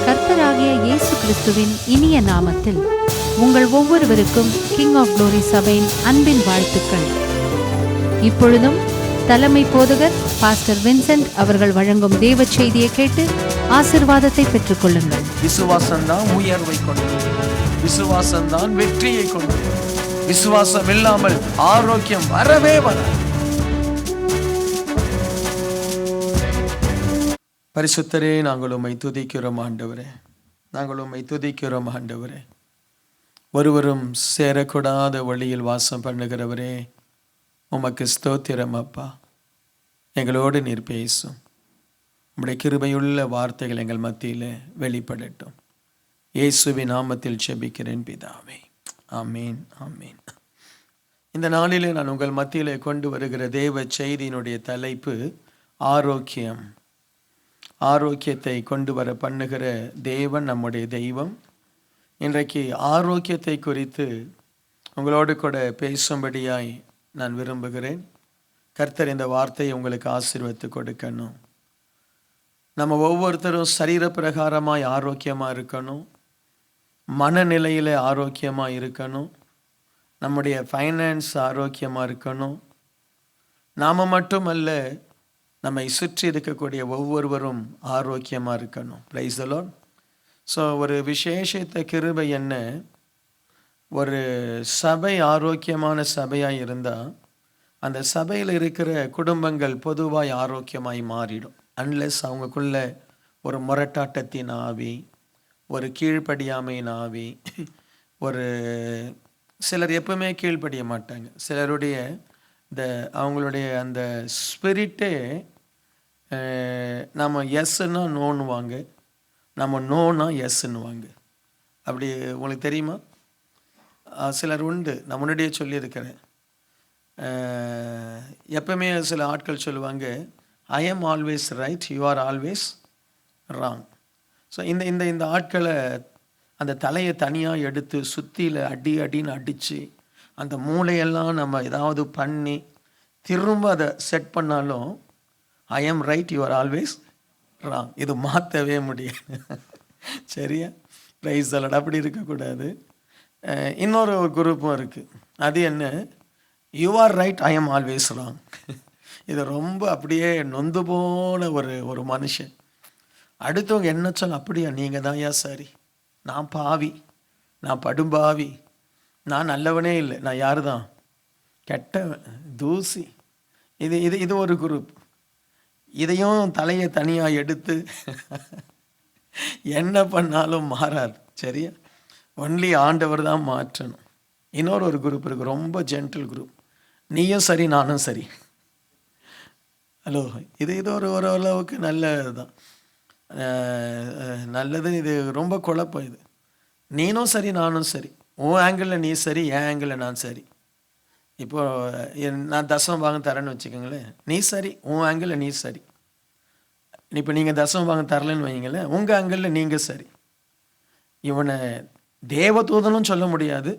கர்த்தராகிய இயேசு கிறிஸ்துவின் இனிய நாமத்தில் உங்கள் ஒவ்வொருவருக்கும் கிங் ஆஃப் குளோரி சபையின் அன்பின் வாழ்த்துக்கள். இப்பொழுதும் தலைமை போதகர் பாஸ்டர் வின்சென்ட் அவர்கள் வழங்கும் தேவ செய்தியை கேட்டு ஆசீர்வாதத்தை பெற்றுக் கொள்ளுங்கள். விசுவாசம்தான் உயர்வை கொண்டது, விசுவாசம்தான் வெற்றியை கொண்டது. விசுவாசம் இல்லாமல் ஆரோக்கியம் வரவே வராது. பரிசுத்தரே, நாங்கள் உம்மை துதிக்கிறோம் ஆண்டவரே, நாங்கள் உம்மை துதிக்கிறோம் ஆண்டவரே. ஒருவரும் சேரக்கூடாத வழியில் வாசம் பண்ணுகிறவரே, உமக்கு ஸ்தோத்திரம் அப்பா. எங்களோடு நீர் பேசும். உம்முடைய கிருபையுள்ள வார்த்தைகள் எங்கள் மத்தியில் வெளிப்படட்டும். இயேசுவின் நாமத்தில் ஜெபிக்கிறேன் பிதாவே, ஆமீன் ஆமீன். இந்த நாளிலே நான் உங்கள் மத்தியிலே கொண்டு வருகிற தேவ செய்தியினுடைய தலைப்பு ஆரோக்கியம். ஆரோக்கியத்தை கொண்டு வர பண்ணுகிற தேவன் நம்முடைய தெய்வம். இன்றைக்கு ஆரோக்கியத்தை குறித்து உங்களோடு கூட பேசும்படியாய் நான் விரும்புகிறேன். கர்த்தர் இந்த வார்த்தையை உங்களுக்கு ஆசீர்வதித்து கொடுக்கணும். நம்ம ஒவ்வொருத்தரும் சரீர பிரகாரமாய் ஆரோக்கியமாக இருக்கணும், மனநிலையில் ஆரோக்கியமாக இருக்கணும், நம்முடைய ஃபைனான்ஸ் ஆரோக்கியமாக இருக்கணும். நாம் மட்டுமல்ல, நம்மை சுற்றி இருக்கக்கூடிய ஒவ்வொருவரும் ஆரோக்கியமாக இருக்கணும். Price the Lord. ஸோ ஒரு விசேஷத்த கிருபை என்ன, ஒரு சபை ஆரோக்கியமான சபையாக இருந்தால் அந்த சபையில் இருக்கிற குடும்பங்கள் பொதுவாக ஆரோக்கியமாய் மாறிடும். அன்லெஸ் அவங்களுக்குள்ள ஒரு முரட்டாட்டத்தின் ஆவி, ஒரு கீழ்ப்படியாமையின் ஆவி, ஒரு சிலர் எப்பவுமே கீழ்ப்படிய மாட்டாங்க. சிலருடைய அவங்களுடைய அந்த ஸ்பிரிட்டே நம்ம எஸ்ன்னா நோன்னுவாங்க, நம்ம நோனா எஸ்ன்னுவாங்க. அப்படி உங்களுக்கு தெரியுமா? சிலர் உண்டு. நான் முன்னாடியே சொல்லியிருக்கிறேன். எப்பவுமே சில ஆட்கள் சொல்லுவாங்க, I am always right, you are always wrong. So இந்த ஆட்களை அந்த தலையை தனியாக எடுத்து சுற்றியில் அடின்னு அடித்து அந்த மூளையெல்லாம் நம்ம ஏதாவது பண்ணி திரும்ப அதை செட் பண்ணாலும் I am right, you are always wrong. இது மாற்றவே முடியாது. சரியா? Price the Lord. அப்படி இருக்கக்கூடாது. இன்னொரு குரூப்பும் இருக்குது. அது என்ன? You are right, I am always wrong. இது ரொம்ப அப்படியே நொந்து போன ஒரு மனுஷன். அடுத்தவங்க என்ன சொல்ல, அப்படியா, நீங்கள் தான் ஏன் சரி, நான் பாவி, நான் படும்பாவி, நான் நல்லவனே இல்லை, நான் யார் தான் கெட்டவன், தூசி. இது ஒரு குரூப். இதையும் தலையை தனியாக எடுத்து என்ன பண்ணாலும் மாறாது. சரியா? ஒன்லி ஆண்டவர் தான் மாற்றணும். இன்னொரு குரூப் இருக்குது, ரொம்ப ஜென்டில் குரூப். நீயும் சரி, நானும் சரி. ஹலோ, இது ஒரு அளவுக்கு நல்லது தான், நல்லது. இது ரொம்ப குழப்பம். இது நீனும் சரி, நானும் சரி, உன் ஆங்கிளில் நீ சரி, என் ஆங்கிளில் நான் சரி. இப்போது நான் தசமம் பாகம் தரேன்னு வச்சுக்கோங்களேன், நீ சரி, உன் ஆங்கிளில் நீ சரி. இப்போ நீங்கள் தசமம் பாகம் தரலன்னு வைங்களேன், உங்கள் ஆங்கிளில் நீங்கள் சரி. இவனை தேவதூதனும் சொல்ல முடியாது,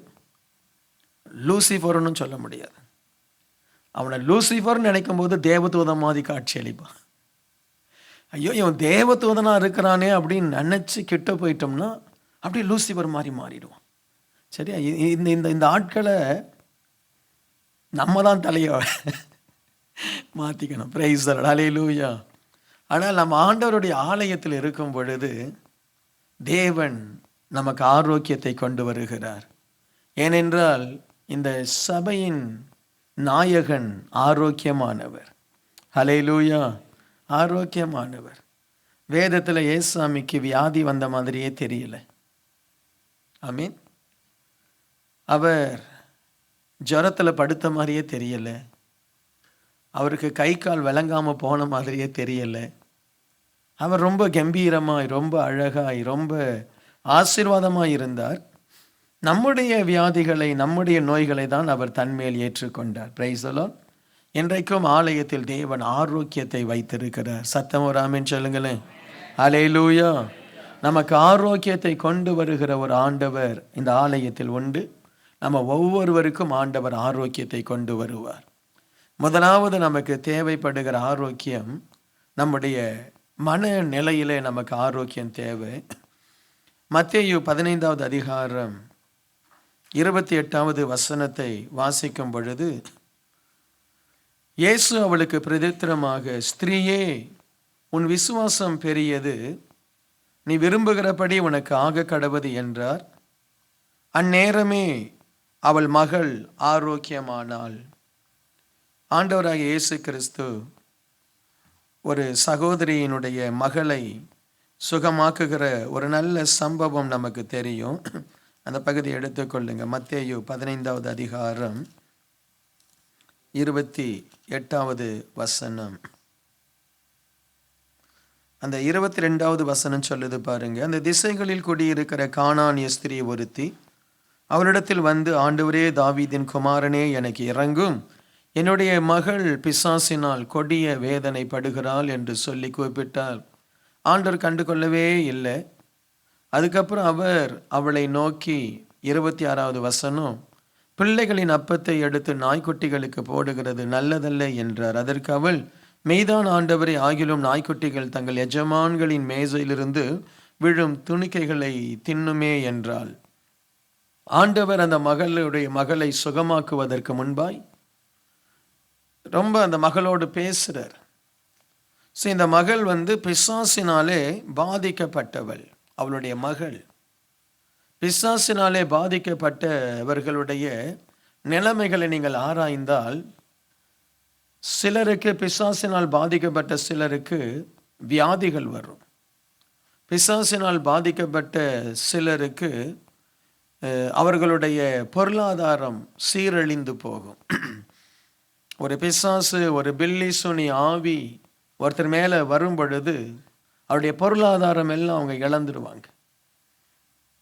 லூசிஃபர்னு சொல்ல முடியாது. அவனை லூசிஃபர்னு நினைக்கும் போது தேவதூதன் மாதிரி காட்சி அளிப்பான். ஐயோ, இவன் தேவதூதனாக இருக்கிறானே அப்படின்னு நினச்சி கிட்ட போயிட்டோம்னா அப்படியே லூசிஃபர் மாதிரி மாறிடுவான். சரியா? இந்த ஆட்களை நம்ம தான் தலையை மாற்றிக்கணும். Praise the lord. ஹல்லேலூயா. ஆனால் நம்ம ஆண்டவருடைய ஆலயத்தில் இருக்கும் பொழுது தேவன் நமக்கு ஆரோக்கியத்தை கொண்டு வருகிறார். ஏனென்றால் இந்த சபையின் நாயகன் ஆரோக்கியமானவர். ஹல்லேலூயா. ஆரோக்கியமானவர். வேதத்தில் ஏசாமிக்கு வியாதி வந்த மாதிரியே தெரியல. ஆமீன். அவர் ஜுரத்தில் படுத்த மாதிரியே தெரியலை, அவருக்கு கை கால் விளங்காமல் போன மாதிரியே தெரியலை. அவர் ரொம்ப கம்பீரமாய், ரொம்ப அழகாய், ரொம்ப ஆசீர்வாதமாய் இருந்தார். நம்முடைய வியாதிகளை, நம்முடைய நோய்களை தான் அவர் தன்மேல் ஏற்றுக்கொண்டார். Price the Lord. இன்றைக்கும் ஆலயத்தில் தேவன் ஆரோக்கியத்தை வைத்திருக்கிறார். சத்தம் ஒரு ஆமென் சொல்லுங்களேன். ஹல்லேலூயா. நமக்கு ஆரோக்கியத்தை கொண்டு வருகிற ஒரு ஆண்டவர் இந்த ஆலயத்தில் உண்டு. நம்ம ஒவ்வொருவருக்கும் ஆண்டவர் ஆரோக்கியத்தை கொண்டு வருவார். முதலாவது நமக்கு தேவைப்படுகிற ஆரோக்கியம் நம்முடைய மனநிலையிலே நமக்கு ஆரோக்கியம் தேவை. மத்தேயு 15வது அதிகாரம் 28வது வசனத்தை வாசிக்கும் பொழுது, இயேசு அவளுக்கு பிரதித்திரமாக, ஸ்திரீயே, உன் விசுவாசம் பெரியது, நீ விரும்புகிறபடி உனக்கு ஆக கடவது என்றார். அந்நேரமே அவள் மகள் ஆரோக்கியமானாள். ஆண்டவராகிய இயேசு கிறிஸ்து ஒரு சகோதரியினுடைய மகளை சுகமாக்குகிற ஒரு நல்ல சம்பவம் நமக்கு தெரியும். அந்த பகுதியை எடுத்துக்கொள்ளுங்க. மத்தேயு 15வது அதிகாரம் 28வது வசனம். அந்த 22வது வசனம் சொல்லுது பாருங்க. அந்த திசைகளில் குடியிருக்கிற கானானிய ஸ்திரீ ஒருத்தி அவரிடத்தில் வந்து, ஆண்டவரே, தாவீதின் குமாரனே, எனக்கு இறங்கும், என்னுடைய மகள் பிசாசினால் கொடிய வேதனை படுகிறாள் என்று சொல்லி கூப்பிட்டார். ஆண்டவர் கண்டு கொள்ளவே இல்லை. அதுக்கப்புறம் அவர் அவளை நோக்கி 26வது வசனம், பிள்ளைகளின் அப்பத்தை எடுத்து நாய்க்குட்டிகளுக்கு போடுகிறது நல்லதல்ல என்றார். அதற்கு அவள், மெய்தான் ஆண்டவரே, ஆகிலும் நாய்க்குட்டிகள் தங்கள் எஜமான்களின் மேசையிலிருந்து விழும் துணிக்கைகளை தின்னுமே என்றாள். ஆண்டவர் அந்த மகளை சுகமாக்குவதற்கு முன்பாய் ரொம்ப அந்த மகளோடு பேசுறார். இந்த மகள் பிசாசினாலே பாதிக்கப்பட்டவள். அவளுடைய மகள் பிசாசினாலே பாதிக்கப்பட்டவர்களுடைய நிலைமைகளை நீங்கள் ஆராய்ந்தால், சிலருக்கு பிசாசினால் பாதிக்கப்பட்ட சிலருக்கு வியாதிகள் வரும். பிசாசினால் பாதிக்கப்பட்ட சிலருக்கு அவர்களுடைய பொருளாதாரம் சீரழிந்து போகும். ஒரு பிசாசு, ஒரு பில்லி சுனி ஆவி ஒருத்தர் மேலே வரும் பொழுது அவருடைய பொருளாதாரம் எல்லாம் அவங்க இழந்துடுவாங்க.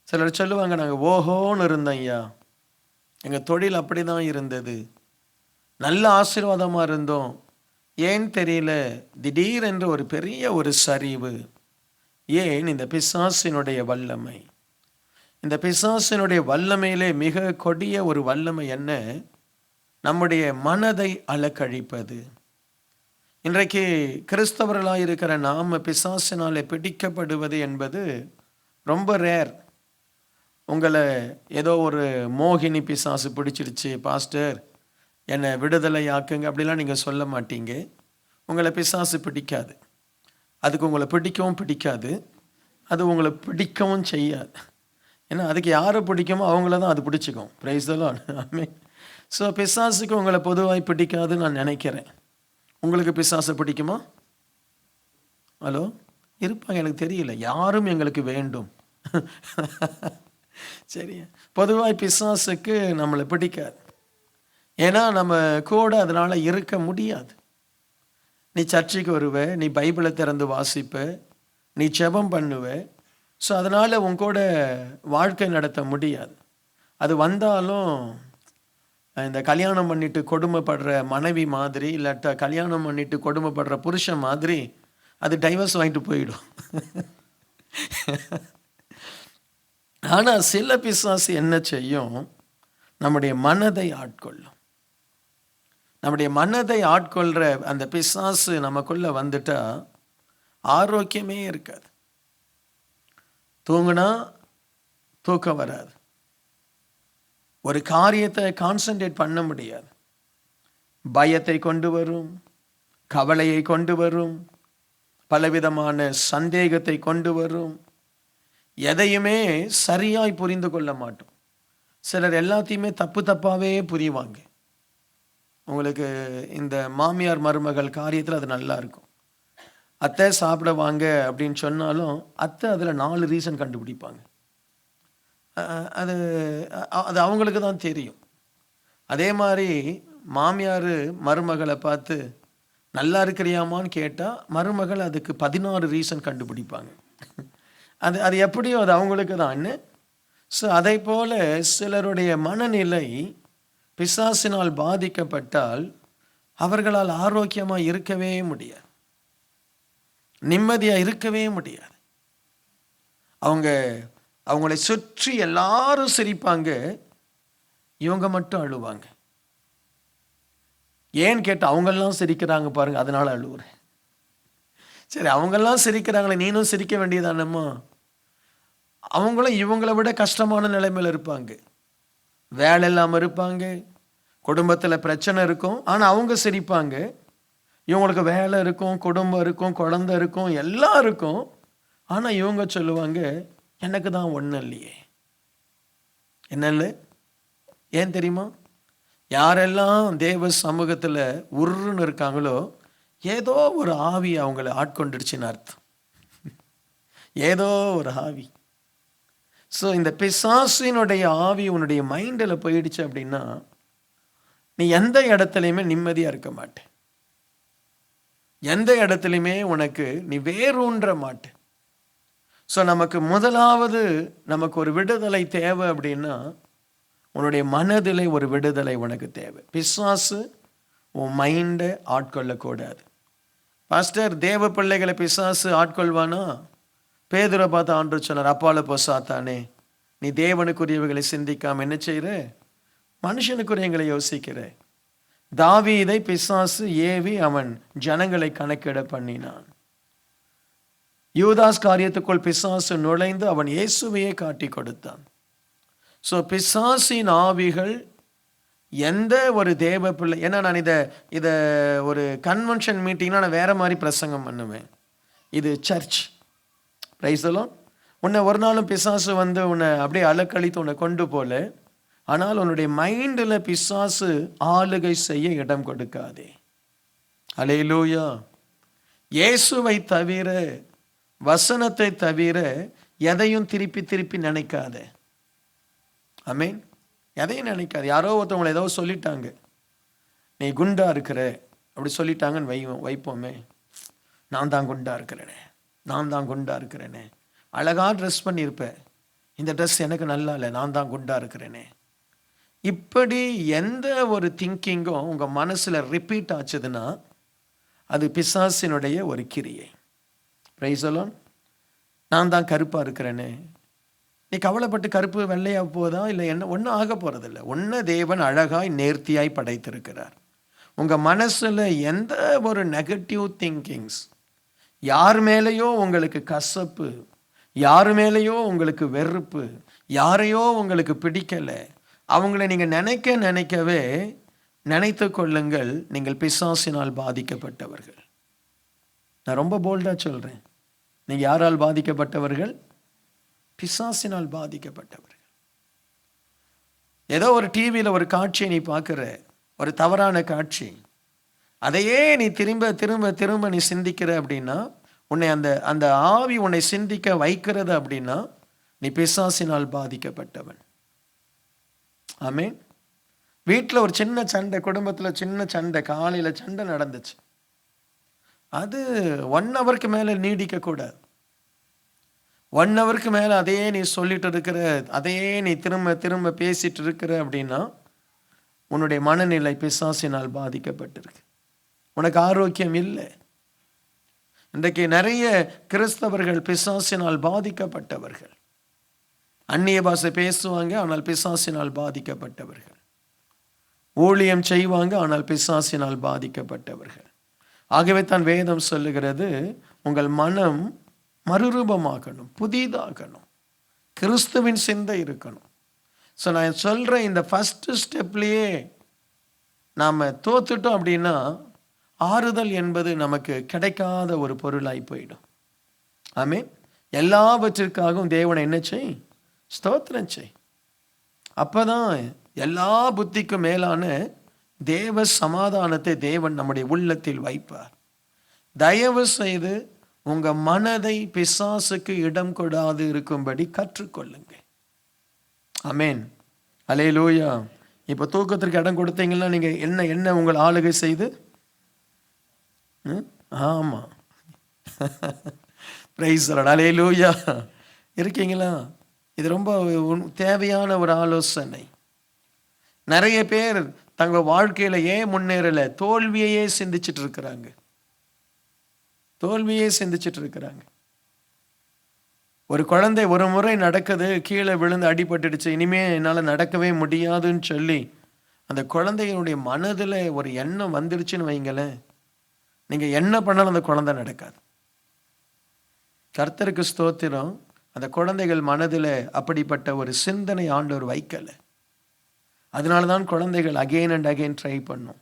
சிலர் சொல்லுவாங்க, நாங்கள் ஓஹோன்னு இருந்தோம் ஐயா, எங்கள் தொழில் அப்படி தான் இருந்தது, நல்ல ஆசீர்வாதமாக இருந்தோம், ஏன் தெரியல திடீரென்று ஒரு பெரிய ஒரு சரிவு. ஏன்? இந்த பிசாசினுடைய வல்லமை. இந்த பிசாசினுடைய வல்லமையிலே மிக கொடிய ஒரு வல்லமை என்ன? நம்முடைய மனதை அலக்கழிப்பது. இன்றைக்கு கிறிஸ்தவர்களாக இருக்கிற நாம பிசாசினாலே பிடிக்கப்படுவது என்பது ரொம்ப ரேர். உங்களை ஏதோ ஒரு மோகினி பிசாசு பிடிச்சிருச்சு பாஸ்டர், என்னை விடுதலை ஆக்குங்க அப்படிலாம் நீங்கள் சொல்ல மாட்டீங்க. உங்களை பிசாசு பிடிக்காது. அதுக்கு உங்களை பிடிக்கவும் பிடிக்காது, அது உங்களை பிடிக்கவும் செய்யாது. ஏன்னா அதுக்கு யாரை பிடிக்குமோ அவங்கள தான் அது பிடிச்சிக்கும். Praise the lord. Amen. So பிசாசுக்கு உங்களை பொதுவாக பிடிக்காதுன்னு நான் நினைக்கிறேன். உங்களுக்கு பிசாசை பிடிக்குமா? ஹலோ, இருப்பாங்க, எனக்கு தெரியல. யாரும் எங்களுக்கு வேண்டும். சரி, பொதுவாக பிசாசுக்கு நம்மளை பிடிக்காது. ஏன்னா நம்ம கூட அதனால் இருக்க முடியாது. நீ சர்ச்சுக்கு வருவ, நீ பைபிளை திறந்து வாசிப்ப, நீ ஜெபம் பண்ணுவ. ஸோ அதனால் உன் கூட வாழ்க்கை நடத்த முடியாது. அது வந்தாலும் இந்த கல்யாணம் பண்ணிட்டு கொடுமைப்படுற மனைவி மாதிரி, இல்லாட்டா கல்யாணம் பண்ணிட்டு கொடுமைப்படுற புருஷன் மாதிரி அது டைவர்ஸ் வாங்கிட்டு போயிடும். ஆனால் சில பிசாசு என்ன செய்யும்? நம்முடைய மனதை ஆட்கொள்ளும். நம்முடைய மனதை ஆட்கொள்கிற அந்த பிசாசு நமக்குள்ளே வந்துட்டா ஆரோக்கியமே இருக்காது. தூங்குனா தூக்கம் வராது, ஒரு காரியத்தை கான்சன்ட்ரேட் பண்ண முடியாது, பயத்தை கொண்டு வரும், கவலையை கொண்டு வரும், பலவிதமான சந்தேகத்தை கொண்டு வரும். எதையுமே சரியாய் புரிந்து கொள்ள மாட்டோம். சிலர் எல்லாத்தையுமே தப்பாகவே புரிவாங்க. உங்களுக்கு இந்த மாமியார் மருமகள் காரியத்தில் அது நல்லா இருக்கும். அத்தை சாப்பிட வாங்க அப்படின்னு சொன்னாலும் அத்தை அதில் 4 ரீசன் கண்டுபிடிப்பாங்க. அது அது அவங்களுக்கு தான் தெரியும். அதே மாதிரி மாமியார் மருமகளை பார்த்து நல்லா இருக்கிறியாமான்னு கேட்டால் மருமகள் அதுக்கு 16 ரீசன் கண்டுபிடிப்பாங்க. அது அது எப்படியோ அது அவங்களுக்கு தான். ஸோ அதை போல சிலருடைய மனநிலை பிசாசினால் பாதிக்கப்பட்டால் அவர்களால் ஆரோக்கியமாக இருக்கவே முடியாது, நிம்மதியாக இருக்கவே முடியாது. அவங்களை சுற்றி எல்லாரும் சிரிப்பாங்க, இவங்க மட்டும் அழுவாங்க. ஏன்னு கேட்டால் அவங்கெல்லாம் சிரிக்கிறாங்க பாருங்க, அதனால அழுவுறேன். சரி, அவங்கெல்லாம் சிரிக்கிறாங்களே, நீனும் சிரிக்க வேண்டியதானம்மா. அவங்களும் இவங்களை விட கஷ்டமான நிலைமையில் இருப்பாங்க. வேலை இல்லாமல் இருப்பாங்க, குடும்பத்தில் பிரச்சனை இருக்கும். ஆனால் அவங்க சிரிப்பாங்க. இவங்களுக்கு வேலை இருக்கும், குடும்பம் இருக்கும், குழந்தை இருக்கும், எல்லாம் இருக்கும். ஆனால் இவங்க சொல்லுவாங்க, எனக்கு தான் ஒன்றும் இல்லையே. என்ன இல்லை? ஏன் தெரியுமா? யாரெல்லாம் தேவ சமூகத்தில் உருன்னு இருக்காங்களோ, ஏதோ ஒரு ஆவி அவங்கள ஆட்கொண்டுடுச்சுன்னு அர்த்தம். ஏதோ ஒரு ஆவி. ஸோ இந்த பிசாசினுடைய ஆவி உன்னுடைய மைண்டில் போயிடுச்சு அப்படின்னா, நீ எந்த இடத்துலையுமே நிம்மதியாக இருக்க மாட்டே. எந்த இடத்துலையுமே உனக்கு நீ வேரூன்ற மாட்டே. ஸோ நமக்கு முதலாவது நமக்கு ஒரு விடுதலை தேவை அப்படின்னா, உன்னுடைய மனதிலே ஒரு விடுதலை உனக்கு தேவை. பிசாசு உன் மைண்டை ஆட்கொள்ளக்கூடாது. பாஸ்டர், தேவ பிள்ளைகளை பிசாசு ஆட்கொள்வானா? பேதுரை பார்த்து ஆண்டவர் சொன்னார், அப்பால போ சாத்தானே, நீ தேவனுக்குரியவைகளை சிந்திக்காம என்ன செய்கிற? மனுஷனுக்குரியவங்களை யோசிக்கிற. தாவீதை பிசாசு ஏவி அவன் ஜனங்களை கணக்கிட பண்ணினான். யூதாஸ் காரியத்துக்குள் பிசாசு நுழைந்து அவன் இயேசுவையே காட்டி கொடுத்தான். ஸோ பிசாசின் ஆவிகள் எந்த ஒரு தேவ பிள்ளை, ஏன்னா நான் இதை ஒரு கன்வென்ஷன் மீட்டிங்னா நான் வேற மாதிரி பிரசங்கம் பண்ணுவேன். இது சர்ச். Price the Lord. உன்னை ஒரு நாளும் பிசாசு வந்து உன்னை அப்படியே அலக்கழித்து உன்னை கொண்டு போல. ஆனால் உன்னுடைய மைண்டில் பிசாசு ஆளுகை செய்ய இடம் கொடுக்காதே. அல்லேலூயா. இயேசுவை தவிர, வசனத்தை தவிர எதையும் திருப்பி திருப்பி நினைக்காத. ஆமென். எதையும் நினைக்காது. யாரோ ஒருத்தவங்களை ஏதோ சொல்லிட்டாங்க, நீ குண்டா இருக்கிற அப்படி சொல்லிட்டாங்கன்னு வைப்போமே. நான் தான் குண்டா இருக்கிறேனே, நான் தான் குண்டா இருக்கிறேனே. அழகாக ட்ரெஸ் பண்ணியிருப்பேன், இந்த ட்ரெஸ் எனக்கு நல்லா இல்லை, நான் தான் குண்டா இருக்கிறேனே. இப்படி எந்த ஒரு திங்கிங்கும் உங்கள் மனசில் ரிப்பீட் ஆச்சுதுன்னா அது பிசாசினுடைய ஒரு கிரியை. Price the Lord. நான் தான் கருப்பாக இருக்கிறேனே, நீ கவலைப்பட்டு கருப்பு வெள்ளையாக போதா? இல்லை, என்ன ஒன்றும் ஆக போகிறதில்ல. ஒன்று தேவன் அழகாய் நேர்த்தியாய் படைத்திருக்கிறார். உங்கள் மனசில் எந்த ஒரு நெகட்டிவ் திங்கிங்ஸ், யார் மேலேயோ உங்களுக்கு கசப்பு, யார் மேலேயோ உங்களுக்கு வெறுப்பு, யாரையோ உங்களுக்கு பிடிக்கலை, அவங்கள நீங்கள் நினைக்கவே நினைத்து கொள்ளுங்கள், நீங்கள் பிசாசினால் பாதிக்கப்பட்டவர்கள். நான் ரொம்ப போல்டாக சொல்கிறேன். நீங்கள் யாரால் பாதிக்கப்பட்டவர்கள்? பிசாசினால் பாதிக்கப்பட்டவர்கள். ஏதோ ஒரு டிவியில் ஒரு காட்சியை நீ பார்க்குற, ஒரு தவறான காட்சி, அதையே நீ திரும்ப திரும்ப திரும்ப நீ சிந்திக்கிற அப்படின்னா, உன்னை அந்த அந்த ஆவி உன்னை சிந்திக்க வைக்கிறது அப்படின்னா, நீ பிசாசினால் பாதிக்கப்பட்டவன். ஆமென். வீட்டில் ஒரு சின்ன சண்டை, குடும்பத்தில் சின்ன சண்டை, காலையில் சண்டை நடந்துச்சு, அது 1 ஹவருக்கு மேலே நீடிக்கக்கூடாது. 1 ஹவருக்கு மேலே அதையே நீ சொல்லிட்டு இருக்கிற, அதையே நீ திரும்ப திரும்ப பேசிட்டு இருக்கிற அப்படின்னா, உன்னுடைய மனநிலை பிசாசினால் பாதிக்கப்பட்டிருக்கு. உனக்கு ஆரோக்கியம் இல்லை. இன்றைக்கு நிறைய கிறிஸ்தவர்கள் பிசாசினால் பாதிக்கப்பட்டவர்கள். அந்நிய பாஷை பேசுவாங்க, ஆனால் பிசாசினால் பாதிக்கப்பட்டவர்கள். ஊழியம் செய்வாங்க, ஆனால் பிசாசினால் பாதிக்கப்பட்டவர்கள். ஆகவே தான் வேதம் சொல்லுகிறது, உங்கள் மனம் மறுரூபமாகணும், புதிதாகணும், கிறிஸ்துவின் சிந்தை இருக்கணும். ஸோ நான் சொல்கிற இந்த ஃபஸ்ட்டு ஸ்டெப்லேயே நாம் தோத்துட்டோம் அப்படின்னா, ஆறுதல் என்பது நமக்கு கிடைக்காத ஒரு பொருளாய் போயிடும். ஆமென். எல்லாவற்றிற்காகவும் தேவனை என்ன செய்? ஸ்தோத்திரம் செய். அப்போதான் எல்லா புத்திக்கும் மேலான தேவ சமாதானத்தை தேவன் நம்முடைய உள்ளத்தில் வைப்பார். தயவு செய்து உங்கள் மனதை பிசாசுக்கு இடம் கொடாது இருக்கும்படி கற்றுக்கொள்ளுங்க. ஆமென். அல்லேலூயா. இப்போ தூக்கத்திற்கு இடம் கொடுத்தீங்கன்னா நீங்கள் என்ன என்ன உங்கள் ஆளுகை செய்து? ஆமாம். Praise the lord. அல்லேலூயா. இருக்கீங்களா? இது ரொம்ப தேவையான ஒரு ஆலோசனை. நிறைய பேர் தங்கள் வாழ்க்கையில் ஏன் முன்னேறலை? தோல்வியையே சிந்திச்சுட்டு இருக்கிறாங்க. தோல்வியே சிந்திச்சுட்டு இருக்கிறாங்க. ஒரு குழந்தை ஒரு முறை நடக்குது, கீழே விழுந்து அடிபட்டுடுச்சு, இனிமே என்னால் நடக்கவே முடியாதுன்னு சொல்லி அந்த குழந்தையினுடைய மனதில் ஒரு எண்ணம் வந்துடுச்சுன்னு வைங்களேன், நீங்கள் என்ன பண்ணாலும் அந்த குழந்தை நடக்காது. கர்த்தருக்கு ஸ்தோத்திரம். அந்த குழந்தைகள் மனதில் அப்படிப்பட்ட ஒரு சிந்தனை ஆண்டவர் வைக்கலை. அதனால தான் குழந்தைகள் அகெயின் அண்ட் அகெயின் ட்ரை பண்ணும்.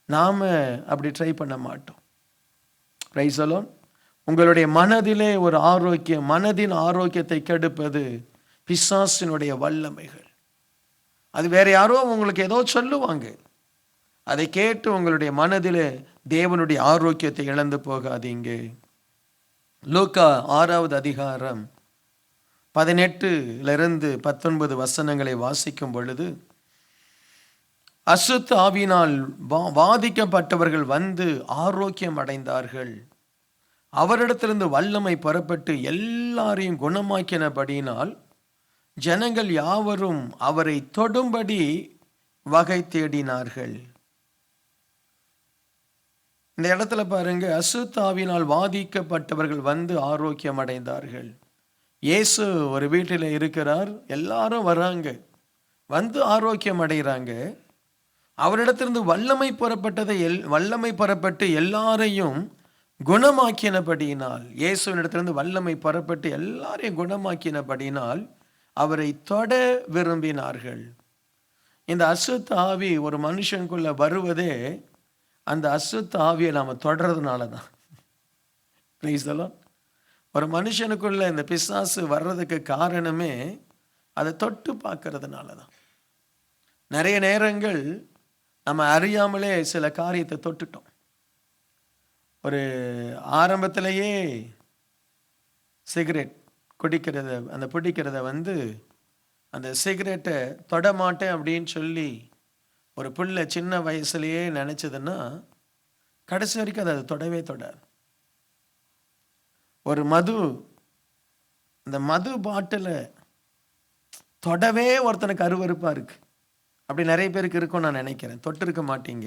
நாம் அப்படி ட்ரை பண்ண மாட்டோம். Price the Lord. உங்களுடைய மனதிலே ஒரு ஆரோக்கியம், மனதின் ஆரோக்கியத்தை கெடுப்பது பிசாசினுடைய வல்லமைகள். அது வேற யாரோ உங்களுக்கு ஏதோ சொல்லுவாங்க, அதை கேட்டு உங்களுடைய மனதிலே தேவனுடைய ஆரோக்கியத்தை இழந்து போகாதீங்க. லூக்கா 6வது அதிகாரம் 18-19 வசனங்களை வாசிக்கும் பொழுது, அசுத்த ஆவியினால் வாதிக்கப்பட்டவர்கள் வந்து ஆரோக்கியம் அடைந்தார்கள். அவரிடத்திலிருந்து வல்லமை புறப்பட்டு எல்லாரையும் குணமாக்கினபடியினால் ஜனங்கள் யாவரும் அவரை தொடும்படி வகை தேடினார்கள். இந்த இடத்துல பாருங்க, அசுத்த ஆவியினால் வாதிக்கப்பட்டவர்கள் வந்து ஆரோக்கியம் அடைந்தார்கள். இயேசு ஒரு வீட்டில் இருக்கிறார், எல்லாரும் வராங்க, வந்து ஆரோக்கியம் அடைகிறாங்க. அவரிடத்திலிருந்து வல்லமை புறப்பட்டு எல்லாரையும் குணமாக்கினபடியினால், இயேசுவினிடத்திலிருந்து வல்லமை புறப்பட்டு எல்லாரையும் குணமாக்கினபடியினால் அவரை தொட விரும்பினார்கள். இந்த அசுத்த ஆவி ஒரு மனுஷனுக்குள்ள வருவதே அந்த அசுத்த ஆவியை நாம் தொடர்றதுனால தான். Price the Lord. ஒரு மனுஷனுக்குள்ள இந்த பிசாசு வர்றதுக்கு காரணமே அதை தொட்டு பார்க்கறதுனால தான். நிறைய நேரங்கள் நம்ம அறியாமலே சில காரியத்தை தொட்டுட்டோம். ஒரு ஆரம்பத்திலேயே சிகரெட் பிடிக்கிறத வந்து அந்த சிகரெட்டை தொடமாட்டேன் அப்படின்னு சொல்லி ஒரு பிள்ளை சின்ன வயசுலேயே நினச்சதுன்னா கடைசி வரைக்கும் அதை தொடவே தொடாது. ஒரு இந்த மது பாட்டிலை தொடவே ஒருத்தனுக்கு அருவருப்பாக இருக்குது. அப்படி நிறைய பேருக்கு இருக்கும்னு நான் நினைக்கிறேன். தொட்டு இருக்க மாட்டீங்க.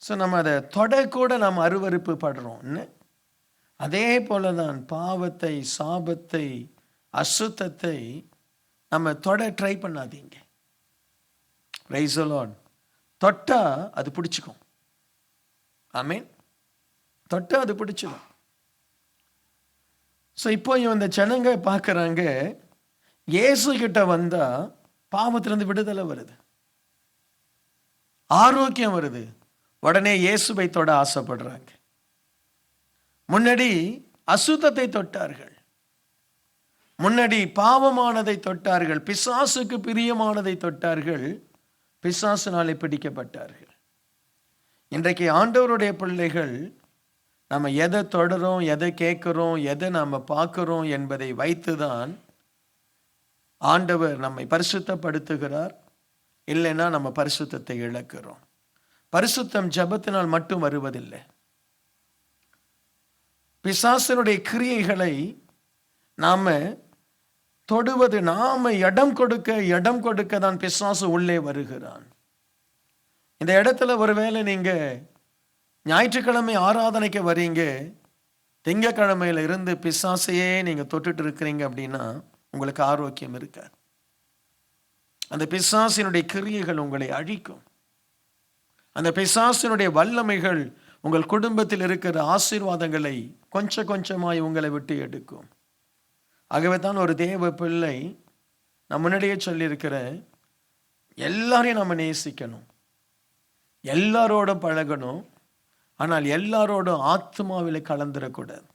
ஸோ நம்ம அதை தொடக்கூட நாம் அருவருப்பு படுறோம். அதே போல தான் பாவத்தை, சாபத்தை, அசுத்தத்தை நம்ம தொட ட்ரை பண்ணாதீங்க. Price the Lord. தொட்டா அது பிடிச்சிக்கும். ஆமென். தொட்டா அது பிடிச்சிடும். ஸோ இப்போ இந்த ஜனங்க பார்க்குறாங்க, இயேசு கிட்ட வந்தா பாவத்திலிருந்து விடுதலை வருது, ஆரோக்கியம் வருது. உடனே இயேசுவை தொட ஆசைப்படுறாங்க. முன்னாடி அசுத்தத்தை தொட்டார்கள், முன்னாடி பாவமானதை தொட்டார்கள், பிசாசுக்கு பிரியமானதை தொட்டார்கள், பிசாசினாலே பிடிக்கப்பட்டார்கள். இன்றைக்கு ஆண்டவருடைய பிள்ளைகள் நம்ம எதை தொடரும், எதை கேட்குறோம், எதை நம்ம பார்க்குறோம் என்பதை வைத்துதான் ஆண்டவர் நம்மை பரிசுத்தப்படுத்துகிறார். இல்லைன்னா நம்ம பரிசுத்தத்தை இழக்கிறோம். பரிசுத்தம் ஜெபத்தினால் மட்டும் வருவதில்லை. பிசாசனுடைய கிரியைகளை நாம தொடுவது, நாம இடம் கொடுக்க தான் பிசாசு உள்ளே வருகிறான். இந்த இடத்துல ஒருவேளை நீங்க ஞாயிற்றுக்கிழமை ஆராதனைக்கு வரீங்க, திங்கக்கிழமையில இருந்து பிசாசையே நீங்க தொட்டுட்டு இருக்கிறீங்க அப்படின்னா உங்களுக்கு ஆரோக்கியம் இருக்காது. அந்த பிசாசினுடைய கிரியைகள் உங்களை அழிக்கும். அந்த பிசாசினுடைய வல்லமைகள் உங்கள் குடும்பத்தில் இருக்கிற ஆசீர்வாதங்களை கொஞ்சம் கொஞ்சமாய் உங்களை விட்டு எடுக்கும். ஆகவே தான் ஒரு தேவ பிள்ளை, நான் முன்னாடியே சொல்லியிருக்கிறேன், எல்லாரையும் நம்ம நேசிக்கணும், எல்லாரோடும் பழகணும். ஆனால் எல்லாரோடும் ஆத்மாவில் கலந்துடக்கூடாது.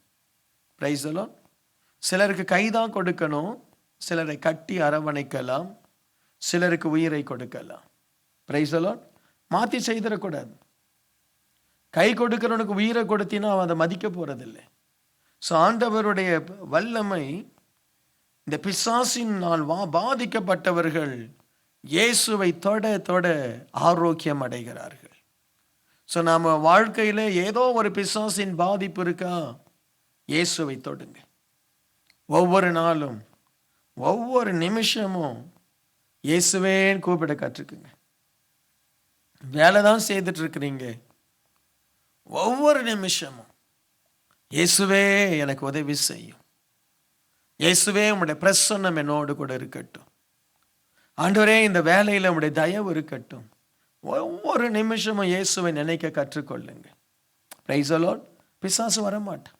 Price the Lord. சிலருக்கு கைதான் கொடுக்கணும், சிலரை கட்டி அரவணைக்கலாம், சிலருக்கு உயிரை கொடுக்கலாம். Price the Lord. மாற்றி செய்திடக்கூடாது. கை கொடுக்கிறவனுக்கு உயிரை கொடுத்தினா அவன் அதை மதிக்க போறதில்லை. ஸோ ஆண்டவருடைய வல்லமை, இந்த பிசாசினால் பாதிக்கப்பட்டவர்கள் இயேசுவை தொட தொட ஆரோக்கியம் அடைகிறார்கள். ஸோ நம்ம வாழ்க்கையில் ஏதோ ஒரு பிசாசின் பாதிப்பு இருக்கா, இயேசுவை தொடுங்க. ஒவ்வொரு நாளும் ஒவ்வொரு நிமிஷமும் இயேசுவேன்னு கூப்பிட கற்றுக்குங்க. வேலை தான் செய்துட்டு இருக்கிறீங்க, ஒவ்வொரு நிமிஷமும் இயேசுவே எனக்கு உதவி செய்யும், இயேசுவே உம்முடைய பிரசன்னம் என்னோடு கூட இருக்கட்டும், ஆண்டவரே இந்த வேலையில் உம்முடைய தயவு இருக்கட்டும். ஒவ்வொரு நிமிஷமும் இயேசுவை நினைக்க கற்றுக்கொள்ளுங்க. Price the Lord. பிசாசு வரமாட்டான்.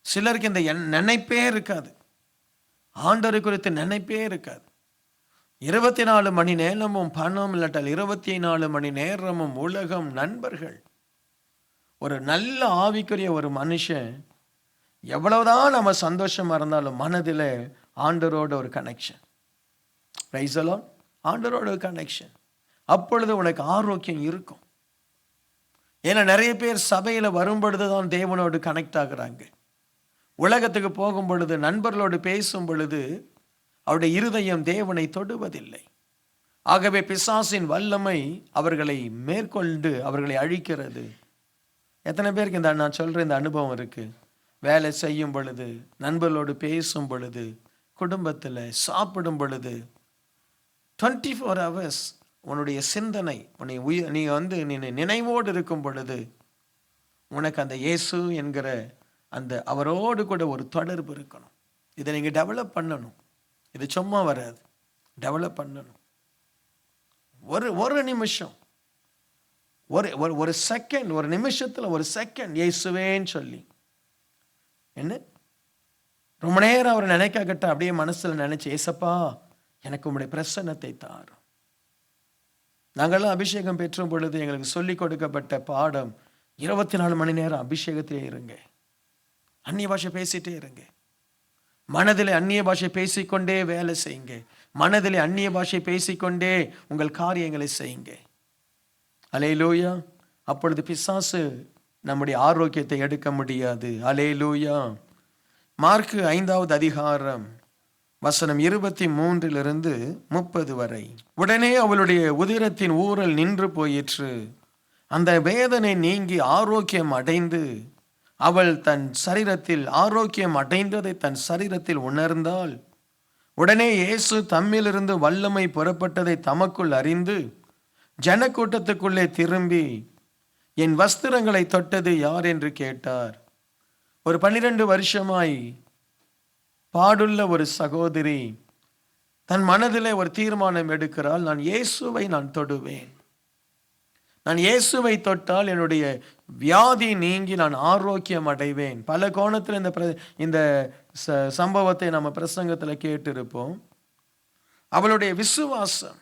சிலருக்கு இந்த நினைப்பே இருக்காது, ஆண்டவரை குறித்து நினைப்பே இருக்காது. 24 மணி நேரமும் பணம், இல்லாட்டால் 24 மணி நேரமும் உலகம், நண்பர்கள். ஒரு நல்ல ஆவிக்குரிய ஒரு மனுஷன் எவ்வளவுதான் நம்ம சந்தோஷமா இருந்தாலும் மனதில் ஆண்டவரோட ஒரு கனெக்ஷன், பிரைஸ் தி லார்ட், ஆண்டவரோட ஒரு கனெக்ஷன், அப்பொழுது உனக்கு ஆரோக்கியம் இருக்கும். ஏன்னா நிறைய பேர் சபையில் வரும் பொழுது தான் தேவனோடு கனெக்ட் ஆகுறாங்க. உலகத்துக்கு போகும் பொழுது, நண்பர்களோடு பேசும் பொழுது அவருடைய இருதயம் தேவனை தொடுவதில்லை. ஆகவே பிசாசின் வல்லமை அவர்களை மேற்கொண்டு அவர்களை அழிக்கிறது. எத்தனை பேருக்கு நான் சொல்கிற இந்த அனுபவம் இருக்குது? வேலை செய்யும் பொழுது, நண்பர்களோடு பேசும் பொழுது, குடும்பத்தில் சாப்பிடும் பொழுது 24 hours உன்னுடைய சிந்தனை, நீ நினைவோடு இருக்கும் பொழுது உனக்கு அந்த இயேசு என்கிற அந்த அவரோடு கூட ஒரு தொடர்பு இருக்கணும். இதை நீங்கள் டெவலப் பண்ணணும். இது சும்மா வராது, டெவலப் பண்ணணும். ஒரு நிமிஷம், ஒரு செகண்ட், ஒரு நிமிஷத்தில் ஒரு செகண்ட் இயேசுவேன்னு சொல்லி, என்ன ரொம்ப நேரம் அவர் நினைக்காகட்ட அப்படியே மனசில் நினைச்சு, ஏசப்பா எனக்கு உங்களுடைய பிரசன்னத்தை தாரும். நாங்கள்லாம் அபிஷேகம் பெற்றும் பொழுது எங்களுக்கு சொல்லி கொடுக்கப்பட்ட பாடம் 24 மணி நேரம் அபிஷேகத்திலே இருங்க, அந்நிய பாஷை பேசிட்டே இருங்க, மனதில் அந்நிய பாஷை பேசிக்கொண்டே வேலை செய்யுங்க, மனதில் அந்நிய பாஷை பேசிக்கொண்டே உங்கள் காரியங்களை செய்யுங்க. அல்லேலூயா. அப்பொழுது பிசாசு நம்முடைய ஆரோக்கியத்தை எடுக்க முடியாது. அல்லேலூயா. மார்க்கு 5வது அதிகாரம் வசனம் 23-30 வரை. உடனே அவளுடைய உதிரத்தின் ஊறல் நின்று போயிற்று, அந்த வேதனை நீங்கி ஆரோக்கியம் அடைந்து அவள் தன் சரீரத்தில் ஆரோக்கியம் அடைந்ததை தன் சரீரத்தில் உணர்ந்தாள். உடனே இயேசு தம்மிலிருந்து வல்லமை புறப்பட்டதை தமக்குள் அறிந்து ஜனக்கூட்டத்துக்குள்ளே திரும்பி, என் வஸ்திரங்களை தொட்டது யார் என்று கேட்டார். ஒரு 12 வருஷமாய் பாடுள்ள ஒரு சகோதரி தன் மனதிலே ஒரு தீர்மானம் எடுக்கிறாள், நான் இயேசுவை தொடுவேன், நான் இயேசுவை தொட்டால் என்னுடைய வியாதி நீங்கி நான் ஆரோக்கியம் அடைவேன். பல கோணத்தில் இந்த சம்பவத்தை நம்ம பிரசங்கத்தில் கேட்டிருப்போம். அவளுடைய விசுவாசம்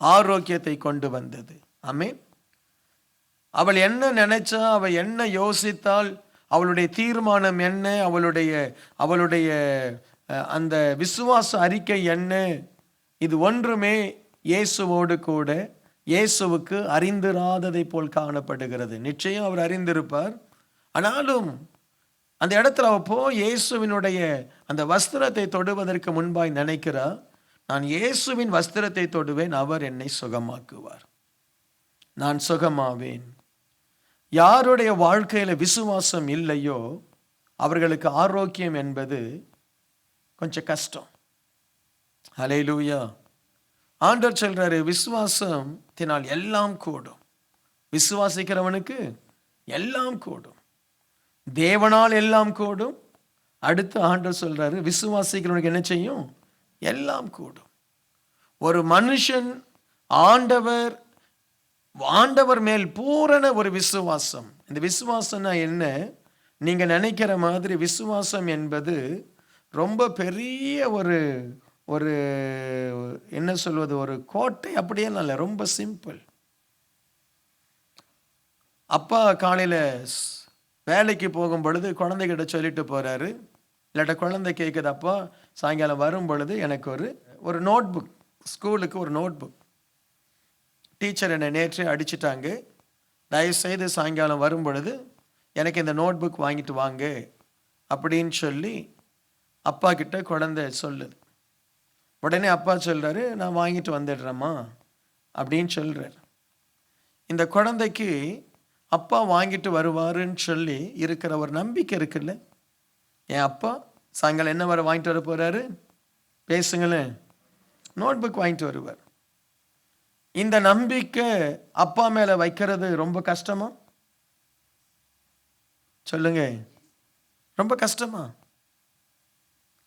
ஆரோக்கியத்தை கொண்டு வந்தது. ஆமென். அவள் என்ன நினைச்சா, அவள் என்ன யோசித்தாள், அவளுடைய தீர்மானம் என்ன, அவளுடைய அந்த விசுவாச அறிக்கை என்ன, இது ஒன்றுமே இயேசுவோடு கூட இயேசுவுக்கு அறிந்திராததை போல் காணப்படுகிறது. நிச்சயம் அவர் அறிந்திருப்பார். ஆனாலும் அந்த இடத்துல அவ இயேசுவினுடைய அந்த வஸ்திரத்தை தொடுவதற்கு முன்பாய் நினைக்கிறார், நான் இயேசுவின் வஸ்திரத்தை தொடுவேன், அவர் என்னை சுகமாக்குவார், நான் சுகமாவேன். யாருடைய வாழ்க்கையில விசுவாசம் இல்லையோ அவர்களுக்கு ஆரோக்கியம் என்பது கொஞ்சம் கஷ்டம். ஹல்லேலூயா. ஆண்டவர் சொல்றாரு, விசுவாசத்தினால் எல்லாம் கூடும். விசுவாசிக்கிறவனுக்கு எல்லாம் கூடும், தேவனால் எல்லாம் கூடும். அடுத்து ஆண்டவர் சொல்றாரு, விசுவாசிக்கிறவனுக்கு என்ன செய்யும்? எல்லாம் கூடும். ஒரு மனுஷன் ஆண்டவர் மேல் பூரண ஒரு விசுவாசம். இந்த விசுவாசம்னா என்ன? நீங்க நினைக்கிற மாதிரி விசுவாசம் என்பது ரொம்ப பெரிய ஒரு என்ன சொல்வது, ஒரு கோட்டை அப்படியே இல்லை, ரொம்ப சிம்பிள். அப்பா காலையில வேலைக்கு போகும் பொழுது குழந்தைகிட்ட சொல்லிட்டு போறாரு, இல்லாட்ட குழந்தை கேட்குது, அப்பா சாயங்காலம் வரும் பொழுது எனக்கு ஒரு நோட் புக், ஸ்கூலுக்கு ஒரு நோட் புக், டீச்சர் என்னை நேற்றே அடிச்சிட்டாங்க, தயவுசெய்து சாயங்காலம் வரும் பொழுது எனக்கு இந்த நோட் புக் வாங்கிட்டு வாங்க அப்படின்னு சொல்லி அப்பா கிட்ட குழந்தை சொல்லுது. உடனே அப்பா சொல்றாரு, நான் வாங்கிட்டு வந்துடுறேம்மா அப்படின்னு சொல்றாரு. இந்த குழந்தைக்கு அப்பா வாங்கிட்டு வருவாருன்னு சொல்லி இருக்கிற ஒரு நம்பிக்கை இருக்குல்ல, என் அப்பா சாயங்காலம் என்ன வாங்கிட்டு வர போறாரு, பேசுங்களேன், நோட் புக் வாங்கிட்டு வருவார். இந்த நம்பிக்கை அப்பா மேல வைக்கிறது ரொம்ப கஷ்டமா? சொல்லுங்க, ரொம்ப கஷ்டமா?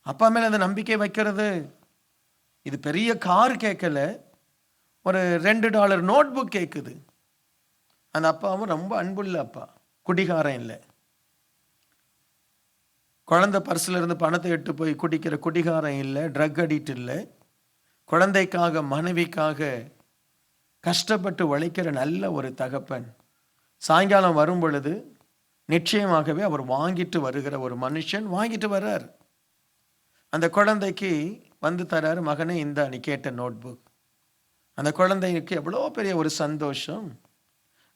அப்பா மேல அந்த நம்பிக்கை வைக்கிறது. இது பெரிய கார் கேட்கல, ஒரு $2 நோட் புக் கேட்குது. அந்த அப்பாவும் ரொம்ப அன்புள்ள அப்பா, குடிகாரன் இல்லை. குழந்தை பர்ஸில் இருந்து பணத்தை எட்டு போய் குடிக்கிற குடிகாரம் இல்லை, ட்ரக் அடிக்ட் இல்லை. குழந்தைக்காக மனைவிக்காக கஷ்டப்பட்டு உழைக்கிற நல்ல ஒரு தகப்பன் சாயங்காலம் வரும் பொழுது நிச்சயமாகவே அவர் வாங்கிட்டு வருகிற ஒரு மனுஷன் வாங்கிட்டு வர்றார். அந்த குழந்தைக்கு வந்து தர்றாரு, மகனே இந்த நீ கேட்ட நோட்புக். அந்த குழந்தைக்கு எவ்வளோ பெரிய ஒரு சந்தோஷம்.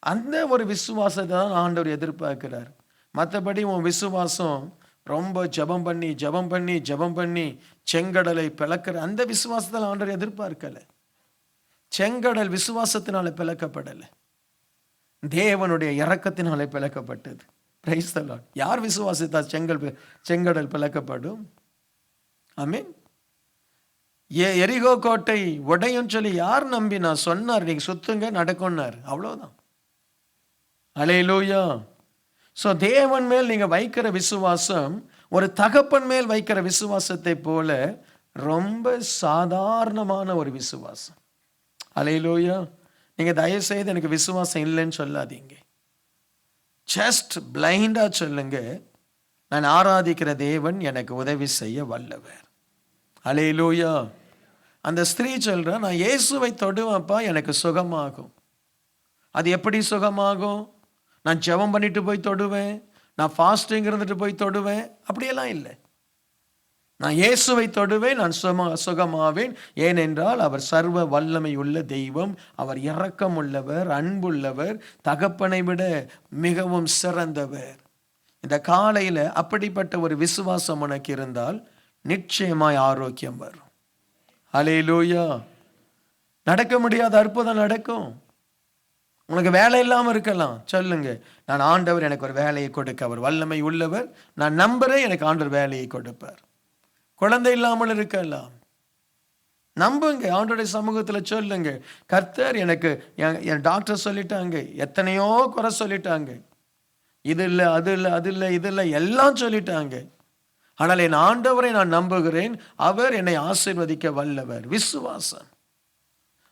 அந்த ஒரு விசுவாசத்தை தான் ஆண்டவர் எதிர்பார்க்கிறார். மற்றபடி உன் விசுவாசம் ரொம்ப ஜபம் பண்ணி செங்கடலை பிளக்கிற அந்த விசுவாசத்தில் ஆண்டவர் எதிர்பார்க்கலை. செங்கடல் விசுவாசத்தினால பிளக்கப்படலை, தேவனுடைய இரக்கத்தினாலே பிளக்கப்பட்டது. Price the Lord. யார் விசுவாசித்தா செங்கடல் பிளக்கப்படும்? ஆமென். எரிகோ கோட்டை உடையும் சொல்லி யார் நம்பினா? சொன்னார், நீங்க சுத்துங்க நடக்கும்னார், அவ்வளவுதான். அல்லேலூயா. ஸோ தேவன் மேல் நீங்க வைக்கிற விசுவாசம் ஒரு தகப்பன் மேல் வைக்கிற விசுவாசத்தை போல ரொம்ப சாதாரணமான ஒரு விசுவாசம். அல்லேலூயா. நீங்க தயவு செய்து எனக்கு விசுவாசம் இல்லைன்னு சொல்லாதீங்க. ஜஸ்ட் பிளைண்டா சொல்லுங்க, நான் ஆராதிக்கிற தேவன் எனக்கு உதவி செய்ய வல்லவர். அல்லேலூயா. அந்த ஸ்திரீ சொல்றா, நான் இயேசுவை தொடுவேன்ப்பா எனக்கு சுகமாகும். அது எப்படி சுகமாகும்? நான் ஜெபம் பண்ணிட்டு போய் தொடுவேன், நான் ஃபாஸ்டிங் இருந்துட்டு போய் தொடுவேன், அப்படியெல்லாம் இல்லை. நான் இயேசுவை தொடுவேன், நான் சுகமாவேன். ஏனென்றால் அவர் சர்வ வல்லமை உள்ள தெய்வம், அவர் இரக்கம் உள்ளவர், அன்புள்ளவர், தகப்பனை விட மிகவும் சிறந்தவர். இந்த காலையில் அப்படிப்பட்ட ஒரு விசுவாசம் உனக்கு இருந்தால் நிச்சயமாய் ஆரோக்கியம் வரும். அல்லேலூயா. நடக்க முடியாத அற்புதம் நடக்கும். உனக்கு வேலை இல்லாமல் இருக்கலாம், சொல்லுங்க, நான் ஆண்டவர் எனக்கு ஒரு வேலையை கொடுக்க அவர் வல்லமை உள்ளவர், நான் நம்புறேன் எனக்கு ஆண்டவர் வேலையை கொடுப்பார். குழந்தை இல்லாமல் இருக்கலாம், நம்புங்க, ஆண்டவருடைய சமூகத்தில் சொல்லுங்க, கர்த்தர் எனக்கு என் டாக்டர் சொல்லிட்டாங்க, எத்தனையோ குறை சொல்லிட்டாங்க, இது இல்லை அது இல்லை அது இல்லை இது இல்லை எல்லாம் சொல்லிட்டாங்க, ஆனால் என் ஆண்டவரை நான் நம்புகிறேன், அவர் என்னை ஆசீர்வதிக்க வல்லவர். விசுவாசம்.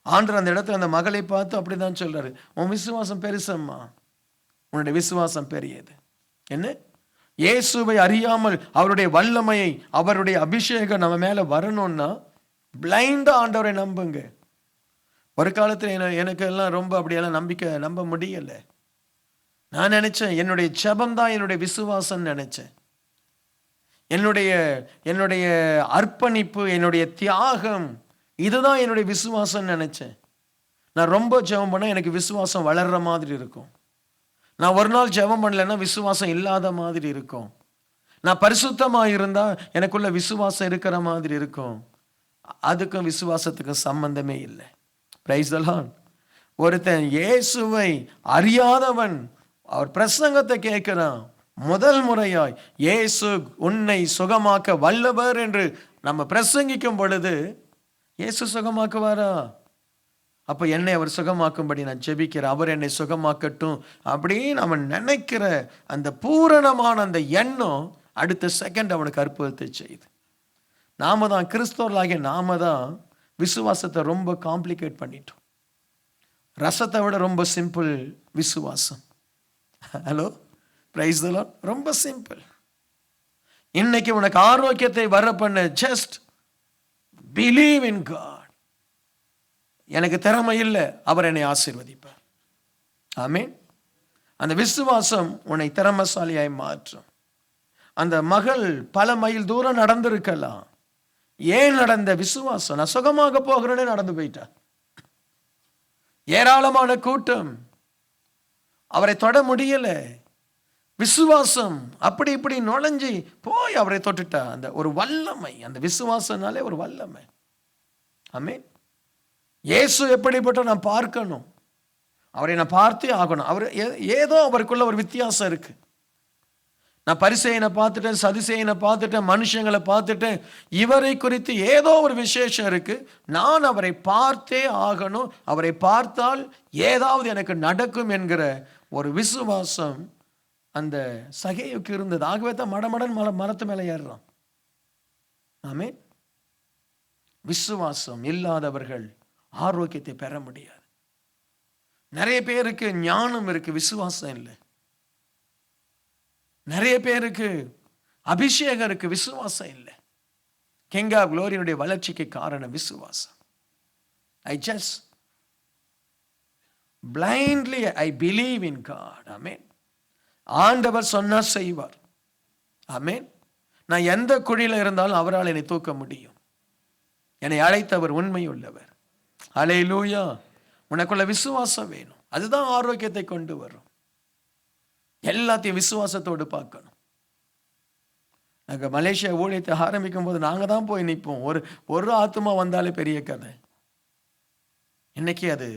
ஆண்டவர் அந்த இடத்துல அந்த மகளை பார்த்து அப்படிதான் சொல்றாரு, உன் விசுவாசம் பெருசம்மா, உன்னுடைய விசுவாசம் பெரியது. என்ன? இயேசுவை அறியாமல் அவருடைய வல்லமையை, அவருடைய அபிஷேகம் நம்ம மேல வரணும்னா பிளைண்டா ஆண்டவரை நம்புங்க. ஒரு காலத்துல எனக்கு எல்லாம் ரொம்ப அப்படியெல்லாம் நம்ப முடியல. நான் நினைச்சேன் என்னுடைய ஜெபம் தான் என்னுடைய விசுவாசம் நினைச்சேன். என்னுடைய அர்ப்பணிப்பு, என்னுடைய தியாகம், இதுதான் என்னுடைய விசுவாசம் நினைச்சேன். நான் ரொம்ப ஜெபம் பண்ணா எனக்கு விசுவாசம் வளர்ற மாதிரி இருக்கும். நான் ஒரு நாள் ஜெபம் பண்ணலைன்னா விசுவாசம் இல்லாத மாதிரி இருக்கும். நான் பரிசுத்தமாக இருந்தா எனக்குள்ள விசுவாசம் இருக்கிற மாதிரி இருக்கும். அதுக்கும் விசுவாசத்துக்கும் சம்பந்தமே இல்லை. Price the Lord. ஒருத்தன் இயேசுவை அறியாதவன் அவர் பிரசங்கத்தை கேட்கிறான், முதல் முறையாய் இயேசு உன்னை சுகமாக்க வல்லவர் என்று நம்ம பிரசங்கிக்கும் பொழுது இயேசு சுகமாக்குவாரா? அப்ப என்னை அவர் சுகமாக்கும்படி நான் ஜெபிக்கிறேன், அவர் என்னை சுகமாக்கட்டும் அப்படின்னு அவன் நினைக்கிற அந்த பூரணமான அந்த எண்ணம் அடுத்த செகண்ட் அவனுக்கு அற்புதத்தை செய்யுது. நாம தான் கிறிஸ்தவர்களாகிய நாம தான் விசுவாசத்தை ரொம்ப காம்ப்ளிகேட் பண்ணிட்டோம். ரசத்தை விட ரொம்ப சிம்பிள் விசுவாசம். Hello, price the Lord. ரொம்ப சிம்பிள். இன்னைக்கு உனக்கு ஆரோக்கியத்தை வர பண்ண ஜஸ்ட் பிலீவ் இன் காட். எனக்கு திறமை இல்லை, அவர் என்னை ஆசீர்வதிப்பார். ஆமென். அந்த விசுவாசம் உன்னை திறமைசாலியாய் மாற்றும். அந்த மகள் பல மைல் தூரம் நடந்திருக்கலாம். ஏன் நடந்த? விசுவாசம். நான் சுகமாக போகிறேன்னு நடந்து போயிட்டா. ஏராளமான கூட்டம், அவரை தொட முடியல. விசுவாசம் அப்படி இப்படி நுழைஞ்சி போய் அவரை தொட்டுட்டா. அந்த ஒரு வல்லமை, அந்த விசுவாசனாலே ஒரு வல்லமை. ஆமென். இயேசு எப்படிப்பட்ட நான் பார்க்கணும், அவரை நான் பார்த்தே ஆகணும். அவர் ஏதோ அவருக்குள்ள ஒரு வித்தியாசம் இருக்கு. நான் பரிசேயனை பார்த்துட்டேன், சதுசேயனை பார்த்துட்டேன், மனுஷங்களை பார்த்துட்டேன், இவரை குறித்து ஏதோ ஒரு விசேஷம் இருக்கு. நான் அவரை பார்த்தே ஆகணும், அவரை பார்த்தால் ஏதாவது எனக்கு நடக்கும் என்கிற ஒரு விசுவாசம் அந்த சகேயுக்கு இருந்தது. ஆகவே தான் மடமடன் மரத்து மேலே ஏறுறான். ஆமென். விசுவாசம் இல்லாதவர்கள் ஆரோக்கியத்தை பெற முடியாது. நிறைய பேருக்கு ஞானம் இருக்கு, விசுவாசம் இல்லை. நிறைய பேருக்கு அபிஷேகம் இருக்கு, விசுவாசம் இல்லை. கிங் ஆஃப் க்ளோரியுடைய வளர்ச்சிக்கு காரணம் விசுவாசம். I just blindly I believe in God. Amen. ஆண்டவர் சொன்னா செய்வார். ஆமென். நான் எந்த குழியில இருந்தாலும் அவரால் என்னை தூக்க முடியும். என்னை அழைத்தவர் உண்மை உள்ளவர். அல்லேலூயா. உனக்குள்ள விசுவாசம் வேணும். அதுதான் ஆரோக்கியத்தை கொண்டு வரும். எல்லாத்தையும் விசுவாசத்தோடு பார்க்கணும். நாங்கள் மலேசியா ஊழியத்தை ஆரம்பிக்கும் போது நாங்கள் தான் போய் நிற்போம். ஒரு ஆத்மா வந்தாலே பெரிய கதை. இன்னைக்கு அது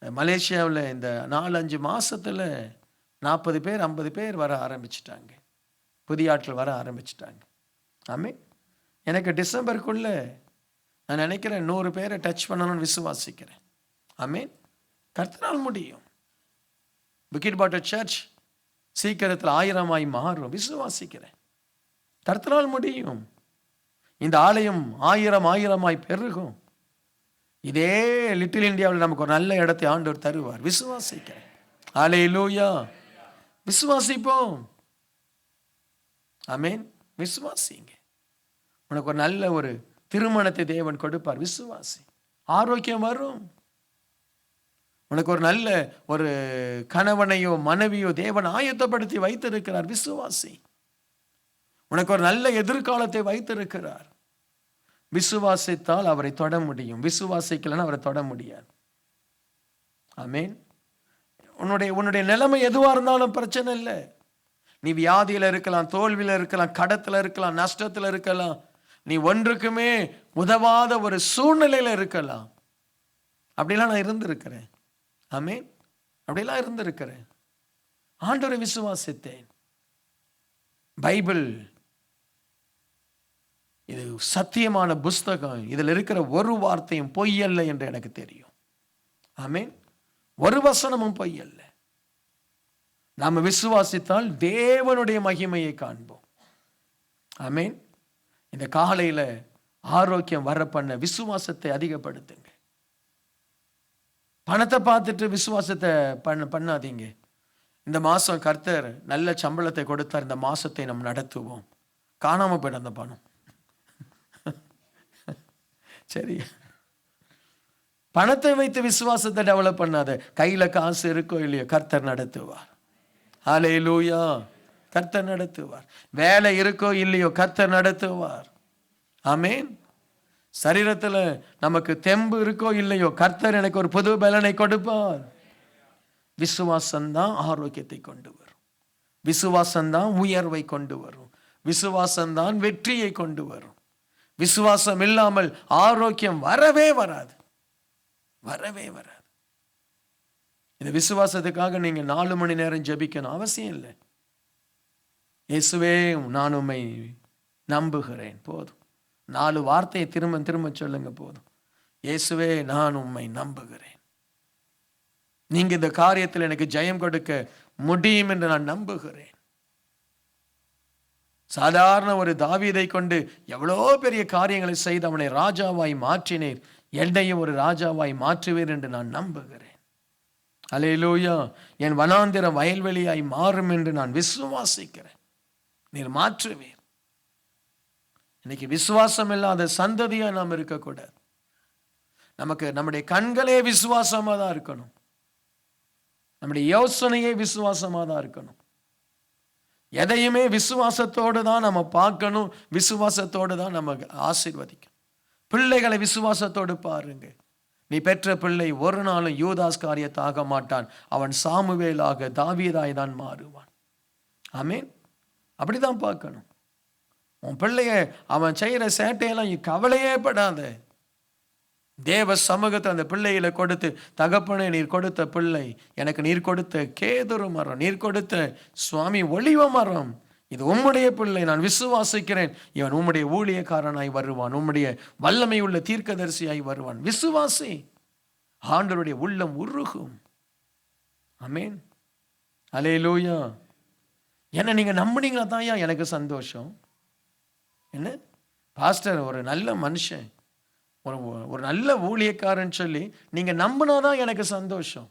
மலேசியாவில் இந்த 4-5 மாசத்துல 40 பேர் 50 பேர் வர ஆரம்பிச்சிட்டாங்க. புதிய ஆட்கள் வர ஆரம்பிச்சிட்டாங்க. ஆமென். எனக்கு டிசம்பருக்குள்ள நான் நினைக்கிறேன் 100 பேரை டச் பண்ணணும்னு விசுவாசிக்கிறேன். ஆமென். கர்த்தரால் முடியும். புக்கிட் பாட்டர் சர்ச் சீக்கிரத்தில் 1000 மாறும் விசுவாசிக்கிறேன். கர்த்தரால் முடியும். இந்த ஆலயம் 1000 பெருகும். இதே லிட்டில் இந்தியாவில் நமக்கு ஒரு நல்ல இடத்தை ஆண்டவர் தருவார். விசுவாசிக்கிறேன். அல்லேலூயா. விசுவாசிப்போம். ஆமென். விசுவாசிங்க. உனக்கு ஒரு நல்ல ஒரு திருமணத்தை தேவன் கொடுப்பார். விசுவாசி. ஆரோக்கியம் வரும். உனக்கு ஒரு நல்ல ஒரு கணவனையோ மனைவியோ தேவன் ஆயத்தப்படுத்தி வைத்திருக்கிறார். விசுவாசி. உனக்கு ஒரு நல்ல எதிர்காலத்தை வைத்திருக்கிறார். விசுவாசித்தால் அவரை தொட முடியும். விசுவாசிக்கலன்னா அவரை தொட முடியாது. ஆமென். உன்னுடைய நிலைமை எதுவா இருந்தாலும் பிரச்சனை இல்லை. நீ வியாதியில இருக்கலாம், தோல்வியில இருக்கலாம், கடத்துல இருக்கலாம், நஷ்டத்துல இருக்கலாம், நீ ஒன்றுக்குமே உதவாத ஒரு சூழ்நிலையில இருக்கலாம். அப்படிலாம் நான் இருந்திருக்கிறேன். ஆமென். அப்படிலாம் இருந்திருக்கிறேன். ஆண்டவரை விசுவாசித்தேன். பைபிள் இது சத்தியமான புஸ்தகம். இதில் இருக்கிற ஒரு வார்த்தையும் பொய்யல்ல என்று எனக்கு தெரியும். ஆமென். ஒரு வசனமும் பொய்யல்ல. நாம விசுவாசித்தால் தேவனுடைய மகிமையை காண்போம். ஆமென். இந்த காலையில ஆரோக்கியம் வர பண்ண விசுவாசத்தை அதிகப்படுத்துங்க. பணத்தை பார்த்துட்டு விசுவாசத்தை பண்ணாதீங்க. இந்த மாசம் கர்த்தர் நல்ல சம்பளத்தை கொடுத்தார், இந்த மாசத்தை நாம் நடத்துவோம். காணாம போயிடும் அந்த பணம். சரி, பணத்தை வைத்து விசுவாசத்தை டெவலப் பண்ணாத. கையில காசு இருக்கோ இல்லையோ கர்த்தர் நடத்துவார். அல்லேலூயா. கர்த்தர் நடத்துவார். வேலை இருக்கோ இல்லையோ கர்த்தர் நடத்துவார். ஆமென். சரீரத்துல நமக்கு தெம்பு இருக்கோ இல்லையோ கர்த்தர் எனக்கு ஒரு புது பலனை கொடுப்பார். விசுவாசம்தான் ஆரோக்கியத்தை கொண்டு வரும். விசுவாசம்தான் உயர்வை கொண்டு வரும். விசுவாசம்தான் வெற்றியை கொண்டு வரும். விசுவாசம் இல்லாமல் ஆரோக்கியம் வரவே வராது. வரவே வராது. இந்த விசுவாசத்துக்காக நீங்க 4 மணி நேரம் ஜெபிக்கணும் அவசியம் இல்லை. இயேசுவே நான் உம்மை நம்புகிறேன். போதும். 4 வார்த்தையை திரும்ப திரும்ப சொல்லுங்க. போதும். இயேசுவே நான் உம்மை நம்புகிறேன். நீங்க இந்த காரியத்தில் எனக்கு ஜெயம் கொடுக்க முடியும் என்று நான் நம்புகிறேன். சாதாரண ஒரு தாவீதை கொண்டு எவ்வளோ பெரிய காரியங்களை செய்து அவனை ராஜாவாய் மாற்றினீர். என்னையும் ஒரு ராஜாவாய் மாற்றுவீர் என்று நான் நம்புகிறேன். அல்லேலூயா. என் வனாந்திரம் வயல்வெளியாய் மாறும் என்று நான் விசுவாசிக்கிறேன். நீர் மாற்றுவீர். இன்னைக்கு விசுவாசம் இல்லாத சந்ததியா நாம் இருக்கக்கூடாது. நமக்கு நம்முடைய கண்களே விசுவாசமா தான் இருக்கணும். நம்முடைய யோசனையே விசுவாசமா தான் இருக்கணும். எதையுமே விசுவாசத்தோடு தான் நம்ம பார்க்கணும். விசுவாசத்தோடு தான் நம்ம ஆசீர்வதிக்கணும். பிள்ளைகளை விசுவாசத்தோடு பாருங்க. நீ பெற்ற பிள்ளை ஒரு நாளும் யூதாஸ் காரியத்தாக மாட்டான். அவன் சாமுவேலாக தாவீதாய் தான் மாறுவான். ஆமென். அப்படிதான் பார்க்கணும். உன் பிள்ளைய அவன் செய்யற சேட்டையெல்லாம் கவலையே படாத. தேவ சமூகத்தை அந்த பிள்ளைகளை கொடுத்து, தகப்பனே நீர் கொடுத்த பிள்ளை எனக்கு நீர் கொடுத்த கேதுரு மரம், நீர் கொடுத்த சுவாமி ஒலிவ மரம், இது உம்முடைய பிள்ளை, நான் விசுவாசிக்கிறேன். இவன் உம்முடைய ஊழியக்காரனாய் வருவான், உம்முடைய வல்லமை உள்ள தீர்க்கதரிசியாய் வருவான். விசுவாசி. ஆண்டவருடைய உள்ளம் உருகும். ஆமென். அல்லேலூயா. என்ன நீங்க நம்புனீங்களா தான் எனக்கு சந்தோஷம். என்ன பாஸ்டர் ஒரு நல்ல மனுஷன், ஒரு நல்ல ஊழியக்காரன் சொல்லி நீங்க நம்பினாதான் எனக்கு சந்தோஷம்.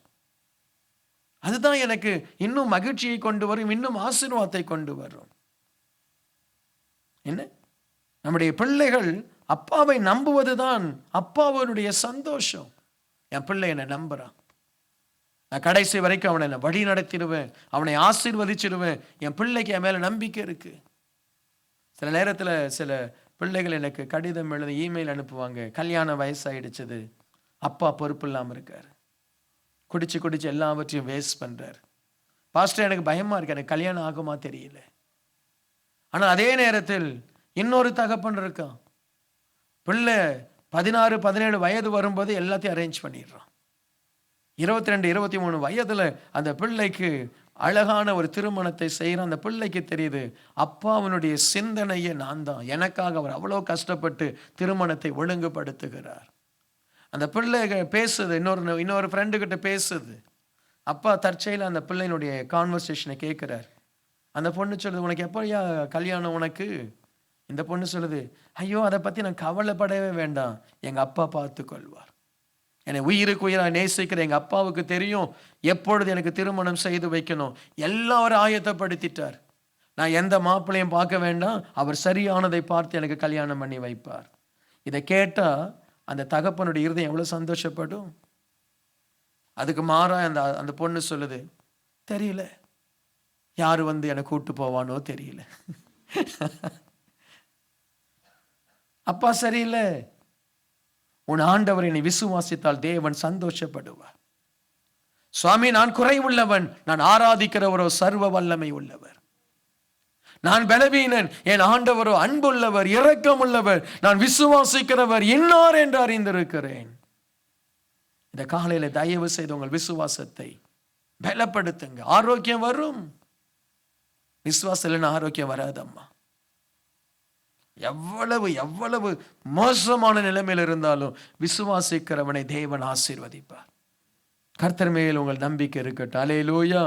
அதுதான் எனக்கு இன்னும் மகிழ்ச்சியை கொண்டு வரும், இன்னும் ஆசீர்வாதத்தை கொண்டு வரும். என்ன, நம்முடைய பிள்ளைகள் அப்பாவை நம்புவதுதான் அப்பாவுடைய சந்தோஷம். என் பிள்ளை என்னை நம்புறான், நான் கடைசி வரைக்கும் அவனை வழி நடத்திடுவேன், அவனை ஆசீர்வதிச்சிடுவேன், என் பிள்ளைக்கு என் மேல நம்பிக்கை இருக்கு. சில நேரத்தில் சில பிள்ளைகள் எனக்கு கடிதம் எழுதி இமெயில் அனுப்புவாங்க, கல்யாண வயசாயிடுச்சது, அப்பா பொறுப்பு இல்லாமல் இருக்கார், குடிச்சு குடிச்சு எல்லாவற்றையும் வேஸ்ட் பண்றார், பாஸ்டர் எனக்கு பயமா இருக்கு, எனக்கு கல்யாணம் ஆகுமா தெரியல. ஆனா அதே நேரத்தில் இன்னொரு தகப்பன் இருக்கான், பிள்ளை 16-17 வயது வரும்போது எல்லாத்தையும் அரேஞ்ச் பண்ணிடுறான். 22-23 வயதுல அந்த பிள்ளைக்கு அழகான ஒரு திருமணத்தை செய்யறான். அந்த பிள்ளைக்கு தெரியுது, அப்பாவினுடைய சிந்தனையே நான் தான், எனக்காக அவர் அவ்வளோ கஷ்டப்பட்டு திருமணத்தை ஒழுங்குபடுத்துகிறார். அந்த பிள்ளை பேசுது, இன்னொரு ஃப்ரெண்டு கிட்ட பேசுது. அப்பா தற்செயல அந்த பிள்ளையினுடைய கான்வர்சேஷனை கேட்கிறார். அந்த பொண்ணு சொல்லுது, உனக்கு எப்படியா கல்யாணம் உனக்கு? இந்த பொண்ணு சொல்லுது, ஐயோ அதை பத்தி நான் கவலைப்படவே வேண்டாம், எங்க அப்பா பார்த்து கொள்வார், என்னை உயிருக்கு உயிராக நேசிக்கிற எங்க அப்பாவுக்கு தெரியும் எப்பொழுது எனக்கு திருமணம் செய்து வைக்கணும், எல்லாரும் ஆயத்தப்படுத்திட்டார், நான் எந்த மாப்பிள்ளையும் பார்க்க வேண்டாம், அவர் சரியானதை பார்த்து எனக்கு கல்யாணம் பண்ணி வைப்பார். இதை கேட்டா அந்த தகப்பனுடைய இருதயம் எவ்வளவு சந்தோஷப்படும். அதுக்கு மாறா அந்த பொண்ணு சொல்லுது, தெரியல, யாரு வந்து என்னை கூட்டு போவானோ தெரியல, அப்பா சரியில்லை, உன் ஆண்டவரை நீ விசுவாசித்தால் தேவன் சந்தோஷப்படுவார். சுவாமி நான் குறைவுள்ளவன், நான் ஆராதிக்கிறவரோ சர்வ வல்லமை உள்ளவர், நான் பலவீனன், என் ஆண்டவரோ அன்புள்ளவர் இரக்கம் உள்ளவர், நான் விசுவாசிக்கிறவர் இன்னார் என்று அறிந்திருக்கிறேன். இந்த காலையில தயவு செய்து உங்கள் விசுவாசத்தை பலப்படுத்துங்க, ஆரோக்கியம் வரும். விசுவாசம் இல்லைன்னா ஆரோக்கியம் வராதம்மா. எவ்வளவு எவ்வளவு மோசமான நிலைமையில் இருந்தாலும் விசுவாசிக்கிறவனை தேவன் ஆசீர்வதிப்பார். கர்த்தர் மேல் உங்கள் நம்பிக்கை இருக்கட்டும். அல்லேலூயா.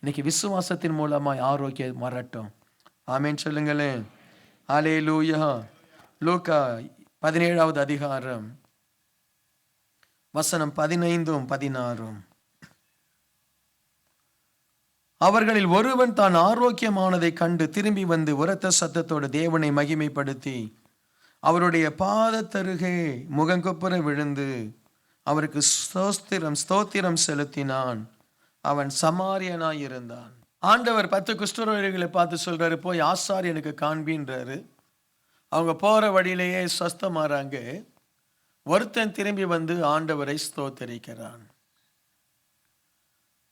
இன்னைக்கு விசுவாசத்தின் மூலமாய் ஆரோக்கியம் வரட்டும். ஆமென் சொல்லுங்களேன். அல்லேலூயா. லூக்கா 17வது அதிகாரம் வசனம் 15-16. அவர்களில் ஒருவன் தான் ஆரோக்கியமானதை கண்டு திரும்பி வந்து உரத்த சத்தத்தோடு தேவனை மகிமைப்படுத்தி அவருடைய பாதத்தருகே முகங்குப்புற விழுந்து அவருக்கு ஸ்தோத்திரம் செலுத்தினான். அவன் சமாரியனாய் இருந்தான். ஆண்டவர் 10 குஷ்டரோகிகளை பார்த்து சொல்றாரு, போய் ஆசாரியனுக்கு காண்பின்றாரு. அவங்க போற வழியிலேயே சொஸ்தமாறாங்க. ஒருத்தன் திரும்பி வந்து ஆண்டவரை ஸ்தோத்தரிக்கிறான்.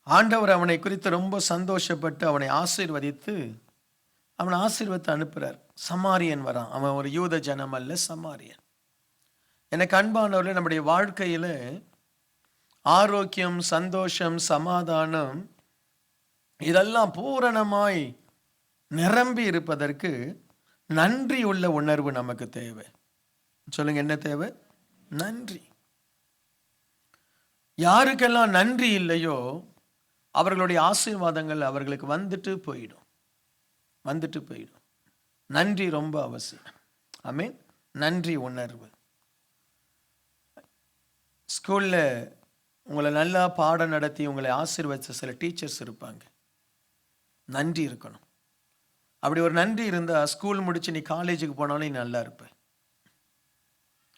ஆண்டவர் அவனை குறித்து ரொம்ப சந்தோஷப்பட்டு அவனை ஆசீர்வதித்து அவனை ஆசீர்வதித்து அனுப்புறார். சமாரியன் வரான். அவன் ஒரு யூத ஜனம் அல்ல, சமாரியன். எனக்கு அன்பானவர்களே, நம்முடைய வாழ்க்கையில ஆரோக்கியம், சந்தோஷம், சமாதானம் இதெல்லாம் பூரணமாய் நிரம்பி இருப்பதற்கு நன்றி உள்ள உணர்வு நமக்கு தேவை. சொல்லுங்க, என்ன தேவை? நன்றி. யாருக்கெல்லாம் நன்றி இல்லையோ அவர்களுடைய ஆசீர்வாதங்கள் அவர்களுக்கு வந்துட்டு போயிடும். நன்றி ரொம்ப அவசியம். ஆமென். நன்றி உணர்வு. ஸ்கூல்ல உங்களை நல்லா பாடம் நடத்தி உங்களை ஆசீர்வதிச்ச சில டீச்சர்ஸ் இருப்பாங்க. நன்றி இருக்கணும். அப்படி ஒரு நன்றி இருந்தா ஸ்கூல் முடிச்சு நீ காலேஜுக்கு போனாலும் நீ நல்லா இருப்ப.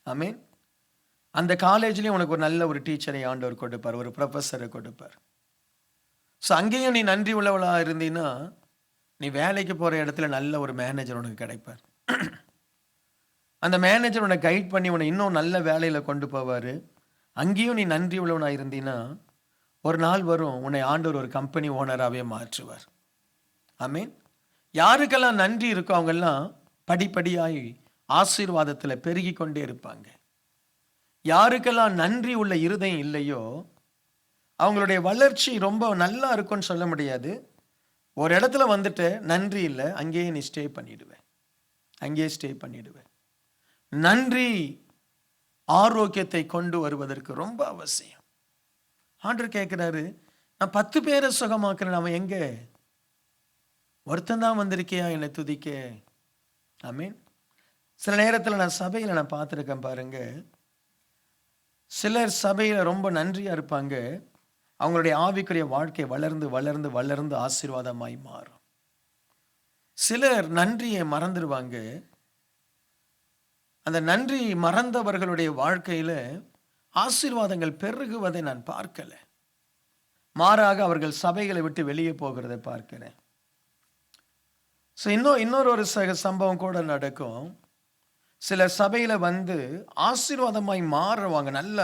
ஆமென். அந்த காலேஜ்லயும் உனக்கு ஒரு நல்ல ஒரு டீச்சரை ஆண்டவர் கொடுப்பார், ஒரு ப்ரொஃபஸரை கொடுப்பார். ஸோ அங்கேயும் நீ நன்றி உள்ளவளா இருந்தீன்னா நீ வேலைக்கு போற இடத்துல நல்ல ஒரு மேனேஜர் உனக்கு கிடைப்பார். அந்த மேனேஜர் உன்னை கைட் பண்ணி உன்னை இன்னும் நல்ல வேலையில கொண்டு போவாரு. அங்கேயும் நீ நன்றி உள்ளவனா இருந்தீன்னா ஒரு நாள் வரும் உன்னை ஆண்டவர் ஒரு கம்பெனி ஓனராகவே மாற்றுவார். ஆமீன். யாருக்கெல்லாம் நன்றி இருக்கோ அவங்கெல்லாம் படிப்படியாய் ஆசீர்வாதத்துல பெருகி கொண்டே இருப்பாங்க. யாருக்கெல்லாம் நன்றி உள்ள இருதயம் இல்லையோ அவங்களுடைய வளர்ச்சி ரொம்ப நல்லா இருக்கும்னு சொல்ல முடியாது. ஒரு இடத்துல வந்துட்டு நன்றி இல்லை, அங்கேயே நீ ஸ்டே பண்ணிடுவேன். நன்றி ஆரோக்கியத்தை கொண்டு வருவதற்கு ரொம்ப அவசியம். ஆண்டவர் கேட்கிறாரு, நான் 10 பேரை சுகமாக்குறேன், அவன் எங்க? ஒருத்தன் தான் வந்திருக்கியா என்னை துதிக்க? ஆமீன். சில நேரத்தில் நான் சபையில் நான் பார்த்துருக்கேன் பாருங்க, சிலர் சபையில் ரொம்ப நன்றியா இருப்பாங்க, அவங்களுடைய ஆவிக்குரிய வாழ்க்கை வளர்ந்து வளர்ந்து வளர்ந்து ஆசீர்வாதமாய் மாறும். சிலர் நன்றியை மறந்துடுவாங்க. அந்த நன்றி மறந்தவர்களுடைய வாழ்க்கையில ஆசீர்வாதங்கள் பெருகுவதை நான் பார்க்கல. மாறாக அவர்கள் சபைகளை விட்டு வெளியே போகிறதை பார்க்கிறேன். இன்னொரு சம்பவம் கூட நடக்கும். சில சபையில வந்து ஆசீர்வாதமாய் மாறுவாங்க. நல்ல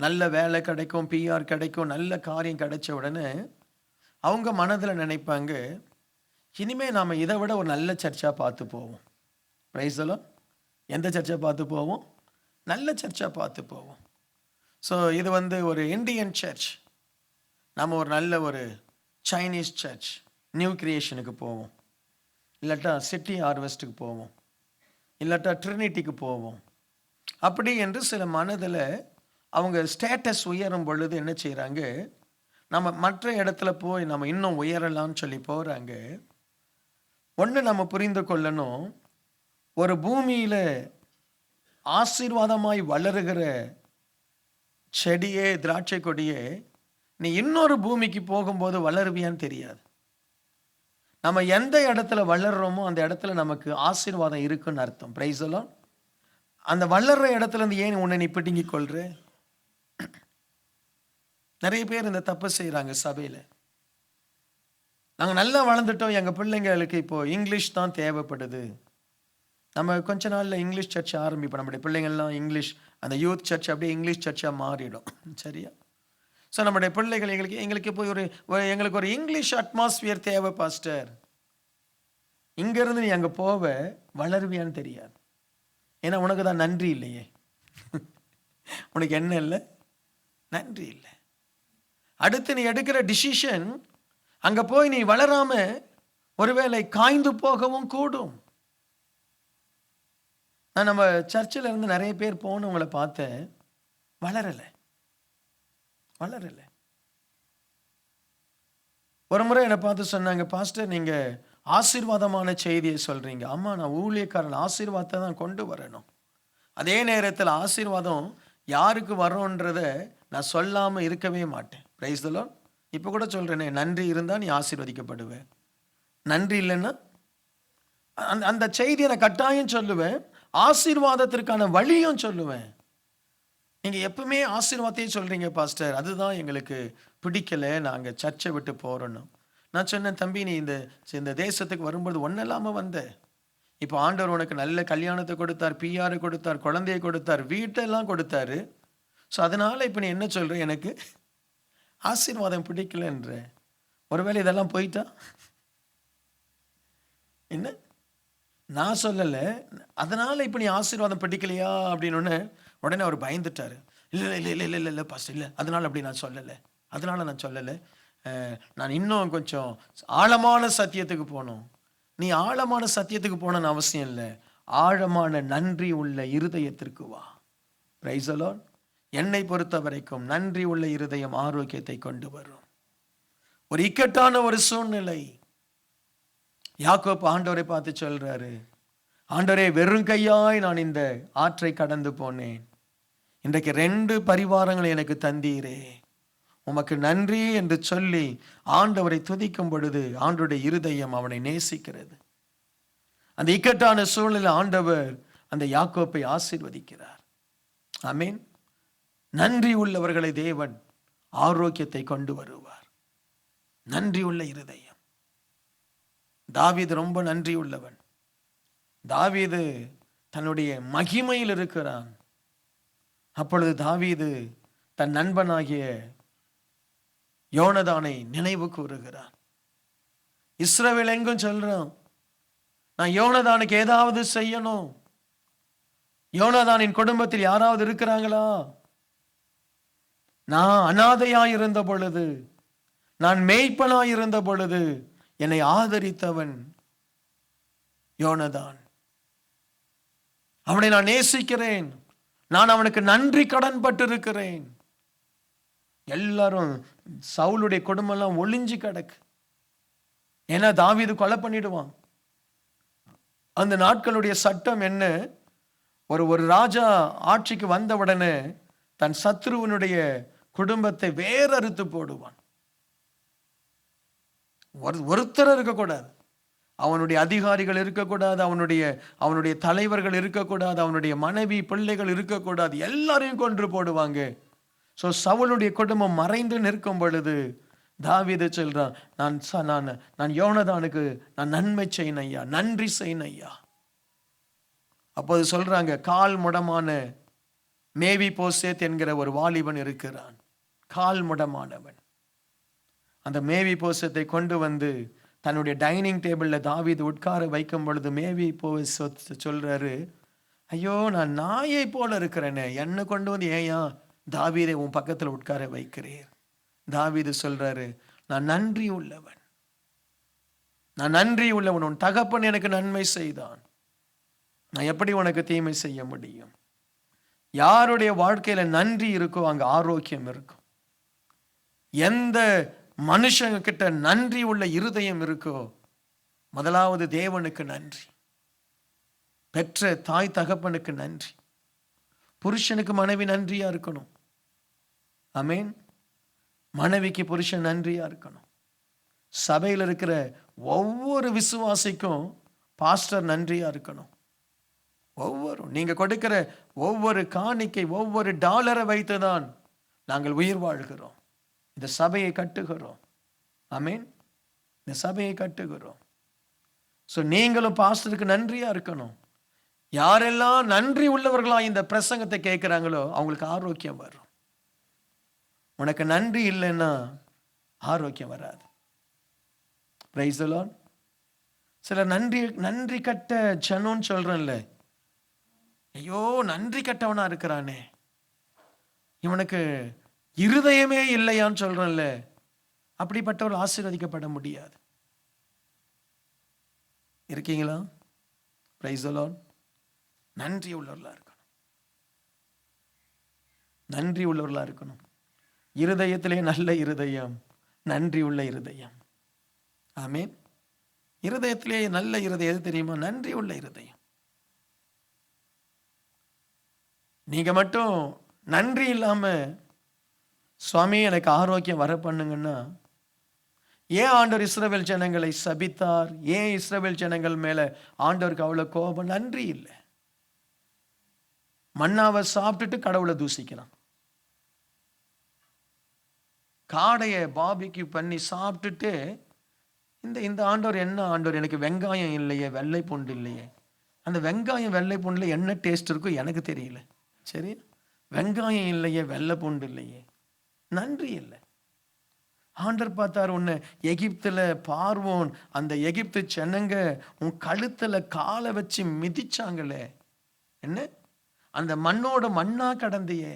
நல்ல வேலை கிடைக்கும், பிஆர் கிடைக்கும், நல்ல காரியம் கிடைச்ச உடனே அவங்க மனதில் நினைப்பாங்க, இனிமே நாம இதை விட ஒரு நல்ல சர்ச்சா பார்த்து போவோம். Price the Lord. எந்த சர்ச்சை பார்த்து போவோம்? நல்ல சர்ச்சா பார்த்து போவோம். ஸோ இது வந்து ஒரு இந்தியன் சர்ச், நம்ம ஒரு நல்ல ஒரு சைனீஸ் சர்ச், நியூ கிரியேஷனுக்கு போவோம், இல்லாட்டா சிட்டி ஹார்வெஸ்ட்டுக்கு போவோம், இல்லாட்டா ட்ரினிட்டிக்கு போவோம். அப்படி என்று சில மனதில் அவங்க ஸ்டேட்டஸ் உயரும் பொழுது என்ன செய்கிறாங்க, நம்ம மற்ற இடத்துல போய் நம்ம இன்னும் உயரலாம்னு சொல்லி போகிறாங்க. ஒன்று நம்ம புரிந்து கொள்ளணும், ஒரு பூமியில் ஆசீர்வாதமாய் வளருகிற செடியே, திராட்சை கொடியே, நீ இன்னொரு பூமிக்கு போகும்போது வளருவியான்னு தெரியாது. நம்ம எந்த இடத்துல வளர்றோமோ அந்த இடத்துல நமக்கு ஆசீர்வாதம் இருக்குன்னு அர்த்தம். Price the Lord. அந்த வளர்ற இடத்துல இருந்து ஏன் உன்னை நீ பிடுங்கிக் கொள்ற? நிறைய பேர் இந்த தப்பு செய்கிறாங்க சபையில். நாங்கள் நல்லா வளர்ந்துட்டோம், எங்கள் பிள்ளைங்களுக்கு இப்போ இங்கிலீஷ் தான் தேவைப்படுது, நம்ம கொஞ்ச நாளில் இங்கிலீஷ் சர்ச் ஆரம்பிப்போம், நம்முடைய பிள்ளைங்கள்லாம் இங்கிலீஷ், அந்த யூத் சர்ச் அப்படியே இங்கிலீஷ் சர்ச்சாக மாறிடும். சரியா? ஸோ நம்முடைய பிள்ளைகள் எங்களுக்கு போய் எங்களுக்கு ஒரு இங்கிலீஷ் அட்மாஸ்பியர் தேவை பாஸ்டர். இங்கேருந்து நீ அங்கே போவ வளருவியான்னு தெரியாது. ஏன்னா உனக்கு தான் நன்றி இல்லையே. உனக்கு என்ன இல்லை? நன்றி இல்லை. அடுத்து நீ எடுக்கிற டிசிஷன் அங்கே போய் நீ வளராம ஒருவேளை காய்ந்து போகவும் கூடும். நான் நம்ம சர்ச்சில் இருந்து நிறைய பேர் போனவங்களை பார்த்தேன், வளரலை. ஒரு முறை என்னை பார்த்து சொன்னாங்க, பாஸ்டர் நீங்கள் ஆசீர்வாதமான செய்தியை சொல்கிறீங்க. ஆமாம், நான் ஊழியக்காரன், ஆசீர்வாதத்தை தான் கொண்டு வரணும். அதே நேரத்தில் ஆசீர்வாதம் யாருக்கு வரோன்றதை நான் சொல்லாமல் இருக்கவே மாட்டேன். Price the Lord. இப்போ கூட சொல்கிறேனே, நன்றி இருந்தால் நீ ஆசீர்வதிக்கப்படுவேன், நன்றி இல்லைன்னா அந்த செய்தியை நான் கட்டாயம் சொல்லுவேன், ஆசீர்வாதத்திற்கான வழியும் சொல்லுவேன். நீங்கள் எப்பவுமே ஆசீர்வாதத்தையே சொல்கிறீங்க பாஸ்டர், அதுதான் எங்களுக்கு பிடிக்கலை, நாங்கள் சர்ச்சை விட்டு போகிறோன்னு. நான் சொன்னேன், தம்பி நீ இந்த தேசத்துக்கு வரும்போது ஒன்றும் இல்லாமல் வந்த, இப்போ ஆண்டவர் உனக்கு நல்ல கல்யாணத்தை கொடுத்தார், பிஆரை கொடுத்தார், குழந்தையை கொடுத்தார், வீட்டெல்லாம் கொடுத்தாரு. ஸோ அதனால் இப்போ நீ என்ன சொல்கிற, எனக்கு ஆசீர்வாதம் பிடிக்கலன்ற. ஒருவேளை இதெல்லாம் போயிட்டா என்ன? நான் சொல்லலை, அதனால் இப்போ நீ ஆசீர்வாதம் பிடிக்கலையா அப்படின்னு உடனே அவர் பயந்துட்டார். இல்லை இல்லை இல்லை இல்லை இல்லை பாஸ்டர், இல்லை அதனால் அப்படி நான் சொல்லலை, அதனால் நான் சொல்லலை, நான் இன்னும் கொஞ்சம் ஆழமான சத்தியத்துக்கு போகணும். நீ ஆழமான சத்தியத்துக்கு போகணும்னு அவசியம் இல்லை, ஆழமான நன்றி உள்ள இருதயத்திற்கு வா. Price the Lord. என்னை பொறுத்த வரைக்கும் நன்றி உள்ள இருதயம் ஆரோக்கியத்தை கொண்டு வரும். ஒரு இக்கட்டான ஒரு சூழ்நிலை, யாக்கோப்பு ஆண்டவரை பார்த்து சொல்றாரு, ஆண்டவரே வெறும் கையாய் நான் இந்த ஆற்றை கடந்து போனேன், இன்றைக்கு 2 பரிவாரங்களை எனக்கு தந்தீரே, உமக்கு நன்றி என்று சொல்லி ஆண்டவரை துதிக்கும் பொழுது ஆண்டவருடைய இருதயம் அவனை நேசிக்கிறது. அந்த இக்கட்டான சூழ்நிலை ஆண்டவர் அந்த யாக்கோப்பை ஆசீர்வதிக்கிறார். ஆமென். நன்றி உள்ளவர்களை தேவன் ஆரோக்கியத்தை கொண்டு வருவார். நன்றி உள்ள இருதயம். தாவீது ரொம்ப நன்றி உள்ளவன். தாவீது தன்னுடைய மகிமையில் இருக்கிறான். அப்பொழுது தாவீது தன் நண்பனாகிய யோனதானை நினைவு கூறுகிறான். இஸ்ரவேல் எங்கும் சொல்றான், நான் யோனதானுக்கு ஏதாவது செய்யணும், யோனதானின் குடும்பத்தில் யாராவது இருக்கிறாங்களா? நான் அனாதையாயிருந்த பொழுது, நான் மேய்ப்பனாயிருந்த பொழுது என்னை ஆதரித்தவன் யோனதான். அவனை நான் நேசிக்கிறேன், நான் அவனுக்கு நன்றி கடன் பட்டிருக்கிறேன். எல்லாரும் சவுலுடைய குடும்பம் எல்லாம் ஒளிஞ்சு கிடக்கு. ஏன்னா தாவீது கொலை பண்ணிடுவான். அந்த நாட்களுடைய சட்டம் என்ன, ஒரு ராஜா ஆட்சிக்கு வந்தவுடனே தன் சத்ருவனுடைய குடும்பத்தை வேறறுத்து போடுவான். ஒருத்தர் இருக்கக்கூடாது. அவனுடைய அதிகாரிகள் இருக்கக்கூடாது, அவனுடைய தலைவர்கள் இருக்கக்கூடாது, அவனுடைய மனைவி பிள்ளைகள் இருக்கக்கூடாது, எல்லாரையும் கொன்று போடுவாங்க. ஸோ சவுலுடைய குடும்பம் மறைந்து நிற்கும் பொழுது தாவீது சொல்றான், நான் யோனதானுக்கு நான் நன்மை செய்யணும் ஐயா, நன்றி செய்யணும் ஐயா. அப்போது சொல்றாங்க, கால் முடமான மேவி போசேத் என்கிற ஒரு வாலிபன் இருக்கிறான், கால் முடமானவன். அந்த மேவி போசத்தை கொண்டு வந்து தன்னுடைய டைனிங் டேபிளில் தாவீது உட்கார வைக்கும் பொழுது மேவி போசேத் சொல்றாரு, ஐயோ நான் நாயை போல இருக்கிறேனே, என்னை கொண்டு வந்து ஏயா தாவீதை உன் பக்கத்தில் உட்கார வைக்கிறீர்? தாவீது சொல்றாரு, நான் நன்றி உள்ளவன், நான் நன்றி உள்ளவன். உன் தகப்பன் எனக்கு நன்மை செய்தான், நான் எப்படி உனக்கு தீமை செய்ய முடியும்? யாருடைய வாழ்க்கையில நன்றி இருக்கோ அங்க ஆரோக்கியம் இருக்கும். எந்த மனுஷங்க கிட்ட நன்றி உள்ள இருதயம் இருக்கோ, முதலாவது தேவனுக்கு நன்றி, பெற்ற தாய் தகப்பனுக்கு நன்றி, புருஷனுக்கு மனைவி நன்றியா இருக்கணும். ஆமென். மனைவிக்கு புருஷன் நன்றியா இருக்கணும். சபையில் இருக்கிற ஒவ்வொரு விசுவாசிக்கும் பாஸ்டர் நன்றியா இருக்கணும். நீங்க கொடுக்கிற ஒவ்வொரு காணிக்கை, ஒவ்வொரு டாலரை வைத்துதான் நாங்கள் உயிர் வாழ்கிறோம், இந்த சபையை கட்டுகிறோம். ஆமென். இந்த சபையை கட்டுகிறோம். ஸோ நீங்களும் பாஸ்டருக்கு நன்றியா இருக்கணும். யாரெல்லாம் நன்றி உள்ளவர்களா இந்த பிரசங்கத்தை கேட்கிறாங்களோ அவங்களுக்கு ஆரோக்கியம் வரும். உனக்கு நன்றி இல்லைன்னா ஆரோக்கியம் வராது. Price the Lord. சில நன்றி கட்ட ஜனம்னு சொல்றேன்ல, ஐயோ நன்றி கட்டவனா இருக்கிறானே, இவனுக்கு இருதயமே இல்லையான்னு சொல்றேன்ல, அப்படிப்பட்டவர் ஆசீர்வதிக்கப்பட முடியாது. இருக்கீங்களா? Price the Lord. நன்றி உள்ளவர்களா இருக்கணும், நன்றி உள்ளவர்களா இருக்கணும். இருதயத்திலே நல்ல இருதயம், நன்றி உள்ள இருதயம். ஆமென். இருதயத்திலே நல்ல இருதயம் எது தெரியுமா? நன்றி உள்ள இருதயம். நீங்க மட்டும் நன்றி இல்லாம சுவாமி எனக்கு ஆரோக்கியம் வர பண்ணுங்கன்னா, ஏன் ஆண்டவர் இஸ்ரவேல் ஜனங்களை சபித்தார்? ஏன் இஸ்ரவேல் ஜனங்கள் மேல ஆண்டவருக்கு அவ்வளவு கோபம்? நன்றி இல்லை. மன்னாவை சாப்பிட்டுட்டு கடவுளை தூசிக்கிறான். காடையை பாபிக்கு பண்ணி சாப்பிட்டுட்டு இந்த ஆண்டவர் என்ன ஆண்டவர், எனக்கு வெங்காயம் இல்லையே, வெள்ளை பூண்டு இல்லையே. அந்த வெங்காயம் வெள்ளை பூண்டுல என்ன டேஸ்ட் இருக்கும் எனக்கு தெரியல. சரி, வெங்காயம் இல்லையே, வெள்ளை பூண்டு இல்லையே, நன்றி இல்லை. ஆண்டவர் பார்த்தார், உன்னை எகிப்துல பார்வோன் அந்த எகிப்து ஜனங்க உன் கழுத்துல காலை வச்சு மிதிச்சாங்களே, என்ன அந்த மண்ணோட மண்ணா கடந்தியே,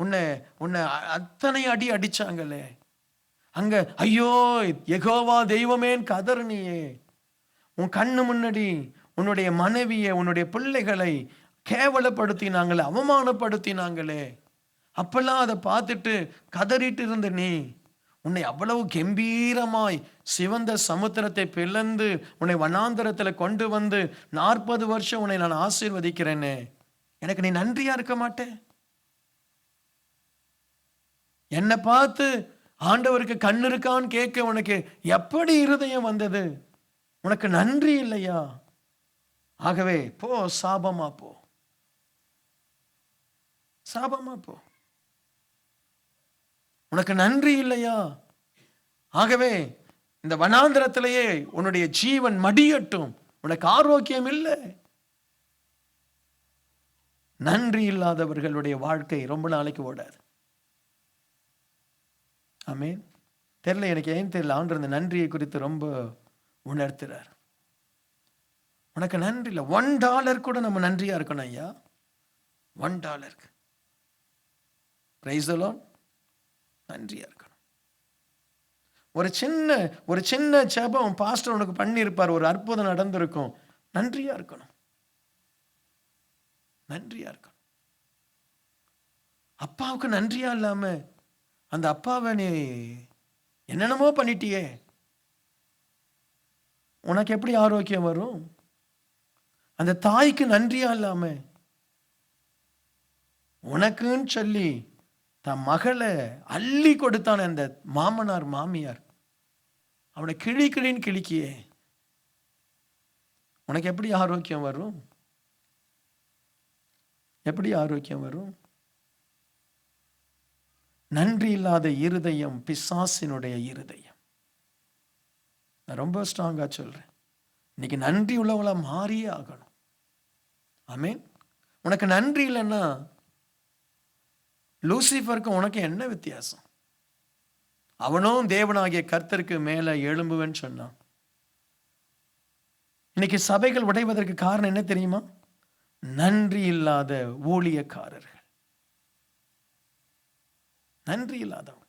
உன்னை அத்தனை அடி அடிச்சாங்களே, அங்க ஐயோ யெகோவா தெய்வமேன் கதர்னியே, உன் கண்ணு முன்னாடி உன்னுடைய மனைவியை உன்னுடைய பிள்ளைகளை கேவலப்படுத்தினாங்களே, அவமானப்படுத்தினாங்களே, அப்பெல்லாம் அதை பார்த்துட்டு கதறிட்டு இருந்த நீ, உன்னை அவ்வளவு கம்பீரமாய் சிவந்த சமுத்திரத்தை பிளந்து உன்னை வனாந்தரத்தில் கொண்டு வந்து 40 வருஷம் உன்னை நான் ஆசீர்வதிக்கிறேனே, எனக்கு நீ நன்றியா இருக்க மாட்டேன்? என்னை பார்த்து ஆண்டவருக்கு கண்ணு இருக்கான்னு கேட்க உனக்கு எப்படி இருதயம் வந்தது? உனக்கு நன்றி இல்லையா? ஆகவே போ, சாபமா போ, சாபமா போ. உனக்கு நன்றி இல்லையா? ஆகவே இந்த வனாந்திரத்திலேயே உன்னுடைய ஜீவன் மடியட்டும், உனக்கு ஆரோக்கியம் இல்லை. நன்றி இல்லாதவர்களுடைய வாழ்க்கை ரொம்ப நாளைக்கு ஓடாது. ஆமென். தெரியல, எனக்கு ஏன் தெரியல, ஆண்டவர் இந்த நன்றியை குறித்து ரொம்ப உணர்த்துறார். உனக்கு நன்றி இல்லை. $1 கூட நம்ம நன்றியா இருக்கணும் ஐயா. $1 பிரைஸ் தி லார்ட். நன்றியா இருக்கணும். ஒரு சின்ன ஜெபம் பாஸ்டர் உனக்கு பண்ணியிருப்பார், ஒரு அற்புதம் நடந்திருக்கும், நன்றியா இருக்கணும், நன்றியா இருக்கணும். அப்பாவுக்கு நன்றியா இல்லாம அந்த அப்பாவை நீ என்னென்னமோ பண்ணிட்டியே, உனக்கு எப்படி ஆரோக்கியம் வரும்? அந்த தாய்க்கு நன்றியா இல்லாம உனக்குன்னு சொல்லி தன் மகளை அள்ளி கொடுத்தான அந்த மாமனார் மாமியார், அவனை கிழின்னு கிழிக்கியே, உனக்கு எப்படி ஆரோக்கியம் வரும்? எப்படி ஆரோக்கியம் வரும்? நன்றி இல்லாத இருதயம் பிசாசினுடைய இருதயம். நான் ரொம்ப ஸ்ட்ராங்கா சொல்றேன், இன்னைக்கு நன்றி உள்ளவங்களா மாறியே ஆகணும். ஆமென். உனக்கு நன்றி இல்லைன்னா லூசிஃபருக்கு உனக்கு என்ன வித்தியாசம்? அவனும் தேவனாகிய கர்த்தருக்கு மேல எழும்புவேன்னு சொன்னான். இன்னைக்கு சபைகள் உடைவதற்கு காரணம் என்ன தெரியுமா? நன்றி இல்லாத ஊழியக்காரர்கள். நன்றி இல்லாதவன்.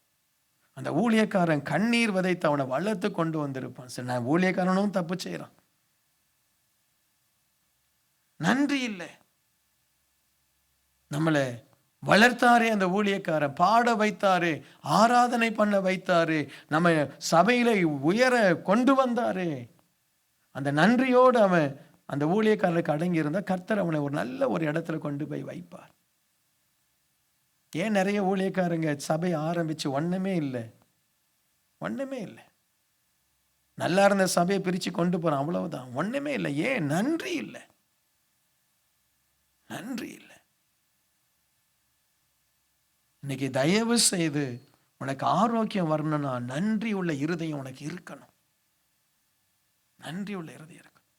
அந்த ஊழியக்காரன் கண்ணீர் விதைத்து அவனை வளர்த்து கொண்டு வந்திருப்பான். சரி, நான் ஊழியக்காரனும் தப்பு செய்யறான். நன்றி இல்லை. நம்மளை வளர்த்தாரே அந்த ஊழியக்காரன், பாட வைத்தாரு, ஆராதனை பண்ண வைத்தாரு, நம்ம சபையில உயர கொண்டு வந்தாரு. அந்த நன்றியோடு அவன் அந்த ஊழியக்காரனுக்கு அடங்கி இருந்தா கர்த்தர் அவனை ஒரு நல்ல ஒரு இடத்துல கொண்டு போய் வைப்பார். ஏன் நிறைய ஊழியக்காரங்க சபை ஆரம்பிச்சு ஒண்ணுமே இல்லை, ஒண்ணுமே இல்லை. நல்லா இருந்த சபையை பிரிச்சு கொண்டு போறான், அவ்வளவுதான். ஒண்ணுமே இல்லை. ஏன்? நன்றி இல்லை, நன்றி இல்லை. இன்னைக்கு தயவு செய்து உனக்கு ஆரோக்கியம் வரணும்னா நன்றி உள்ள இருதயம் உனக்கு இருக்கணும். நன்றி உள்ள இருதயம் இருக்கணும்.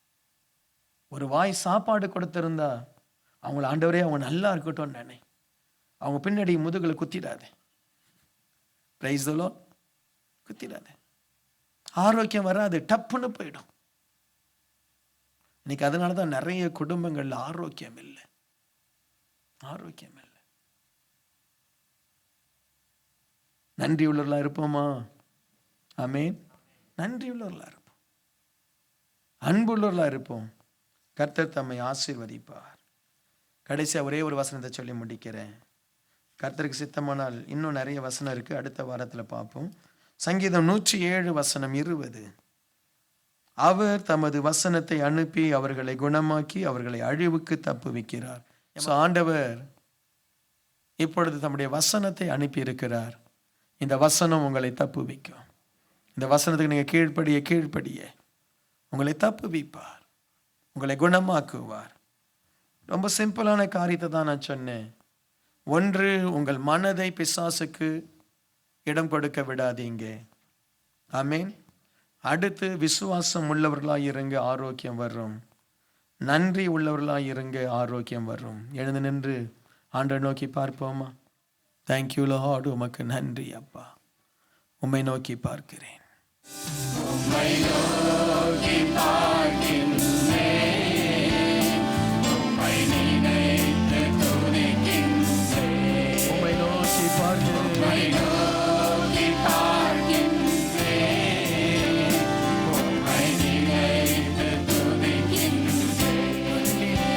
ஒரு வாய் சாப்பாடு கொடுத்திருந்தா அவங்கள ஆண்டவரே அவங்க நல்லா இருக்கட்டும் நினை. அவங்க பின்னாடி முதுகுல குத்திடாதே. Price the Lord. குத்திடாதே. ஆரோக்கியம் வராது, டப்புன்னு போயிடும். இன்னைக்கு அதனாலதான் நிறைய குடும்பங்கள்ல ஆரோக்கியம் இல்லை, ஆரோக்கியம் இல்லை. நன்றி உள்ளவர்களா இருப்போமா? ஆமென். நன்றி உள்ளவர்களா இருப்போம், அன்புள்ளவர்களா இருப்போம். கர்த்தர் தம்மை ஆசீர்வதிப்பார். கடைசியா ஒரே ஒரு வசனத்தை சொல்லி முடிக்கிறேன். கர்த்தருக்கு சித்தமானால் இன்னும் நிறைய வசனம் இருக்கு, அடுத்த வாரத்துல பார்ப்போம். சங்கீதம் 107 வசனம் 20. அவர் தமது வசனத்தை அனுப்பி அவர்களை குணமாக்கி அவர்களை அழிவுக்கு தப்புவிக்கிறார். ஆண்டவர் இப்பொழுது தம்முடைய வசனத்தை அனுப்பி இருக்கிறார். இந்த வசனம் உங்களை தப்புவிக்கும். இந்த வசனத்துக்கு நீங்க கீழ்ப்படிய உங்களை தப்புவிப்பார், உங்களை குணமாக்குவார். ரொம்ப சிம்பிளான காரியத்தை தான் நான் சொன்னேன். ஒன்று, உங்கள் மனதை பிசாசுக்கு இடம் கொடுக்க விடாதீங்க. ஆமென். அடுத்து, விசுவாசம் உள்ளவர்களாய் இருங்க, ஆரோக்கியம் வரும். நன்றி உள்ளவர்களாய் இருங்க, ஆரோக்கியம் வரும். எழுந்து நின்று ஆண்டவரை நோக்கி பார்ப்போமா? Thank you Lord. உமக்கு நன்றி அப்பா. உம்மை நோக்கி பார்க்கிறேன். உம்மை நோக்கி பார்க்கின்றேன். உம்மை நினைத்து துதிக்கின்றேன். உம்மை நோக்கி பார்க்கிறேன். உம்மை நோக்கி பார்க்கின்றேன். உம்மை நினைத்து துதிக்கின்றேன்.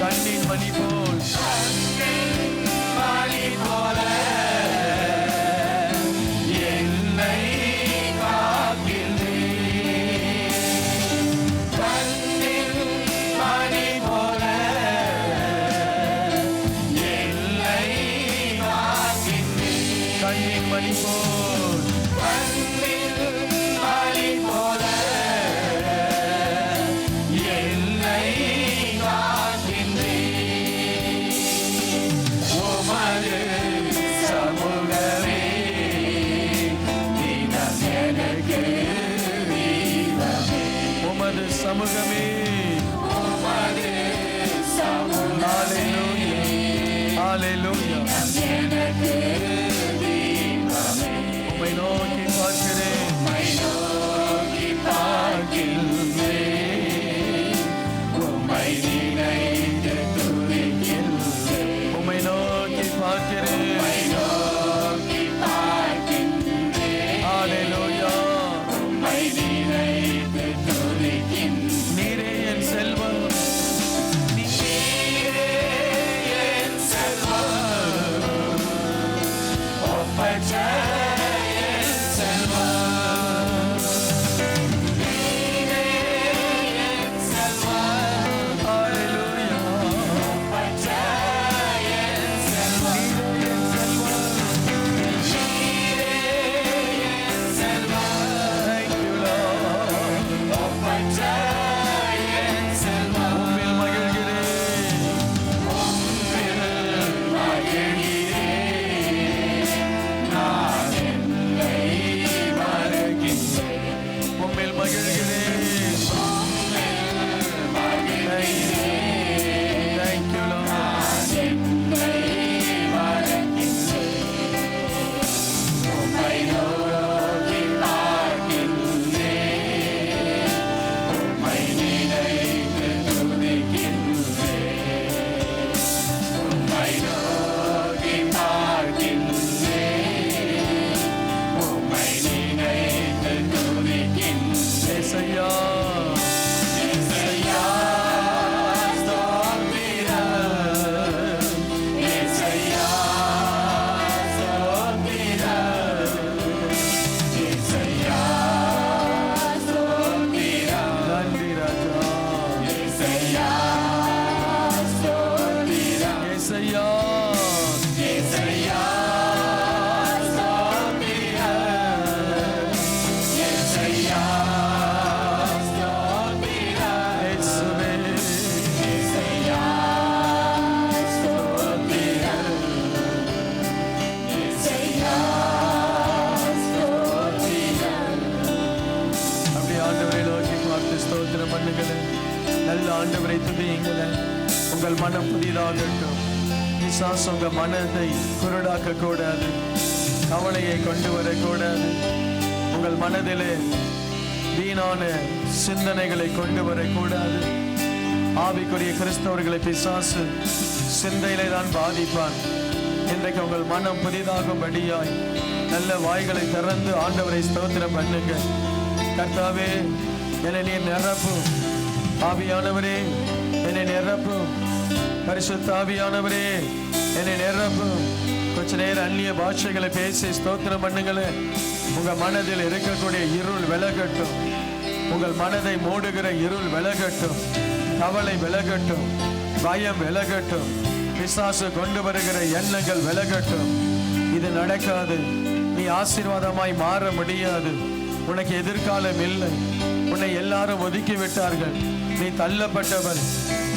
கண்ணின் மணி போல், கண்ணின் மணி போல சமூகமே. ஹல்லேலூயா, உம்மை நோக்கி பார்க்கிறேன். உம்மை நோக்கி பார்க்கின்றேன். உம்மை நினைத்து துதிக்கின்றேன். உம்மை நோக்கி பார்க்கிறேன். உம்மை நோக்கி பார்க்கின்றேன். ஹல்லேலூயா, உம்மை நினைத்து துதிக்கின்றேன். நீரே என் செல்வம், நீரே என் செல்வம், நல்ல ஆண்டவரை துதியுங்களேன். உங்கள் மனம் புதிதாகட்டும். பிசாசு உங்க மனதை குருடாக்க கூடாது, கவலையை கொண்டு வரக்கூடாது. உங்கள் மனதிலே வீணான சிந்தனைகளை கொண்டு வரக்கூடாது. ஆவிக்குரிய கிறிஸ்தவர்களை பிசாசு சிந்தையிலே தான் பாதிப்பான். இன்றைக்கு உங்கள் மனம் புதிதாகும்படியாய் நல்ல வாய்களை திறந்து ஆண்டவரை ஸ்தோத்திரம் பண்ணுங்க. கர்த்தாவே, என்னை நீர் நிரப்பும். ஆவியானவரே, என்னை நிரப்பும். பரிசுத்த ஆவியானவரே, என்னை நிரப்பும். கொஞ்ச நேரம் அந்நிய பாஷைகளை பேசி ஸ்தோத்திரம் பண்ணுங்களேன். உங்க மனதில் இருக்கக்கூடிய இருள் விலகட்டும். உங்கள் மனதை மூடுகிற இருள் விலகட்டும். கவலை விலகட்டும். பயம் விலகட்டும். பிசாசு கொண்டு வருகிற எண்ணங்கள் விலகட்டும். இது நடக்காது. நீ ஆசீர்வாதமாய் மாற முடியாது. உனக்கு எதிர்காலம் இல்லை. உன்னை எல்லாரும் ஒதுக்கி விட்டார்கள். நீ தள்ளப்பட்டவன்,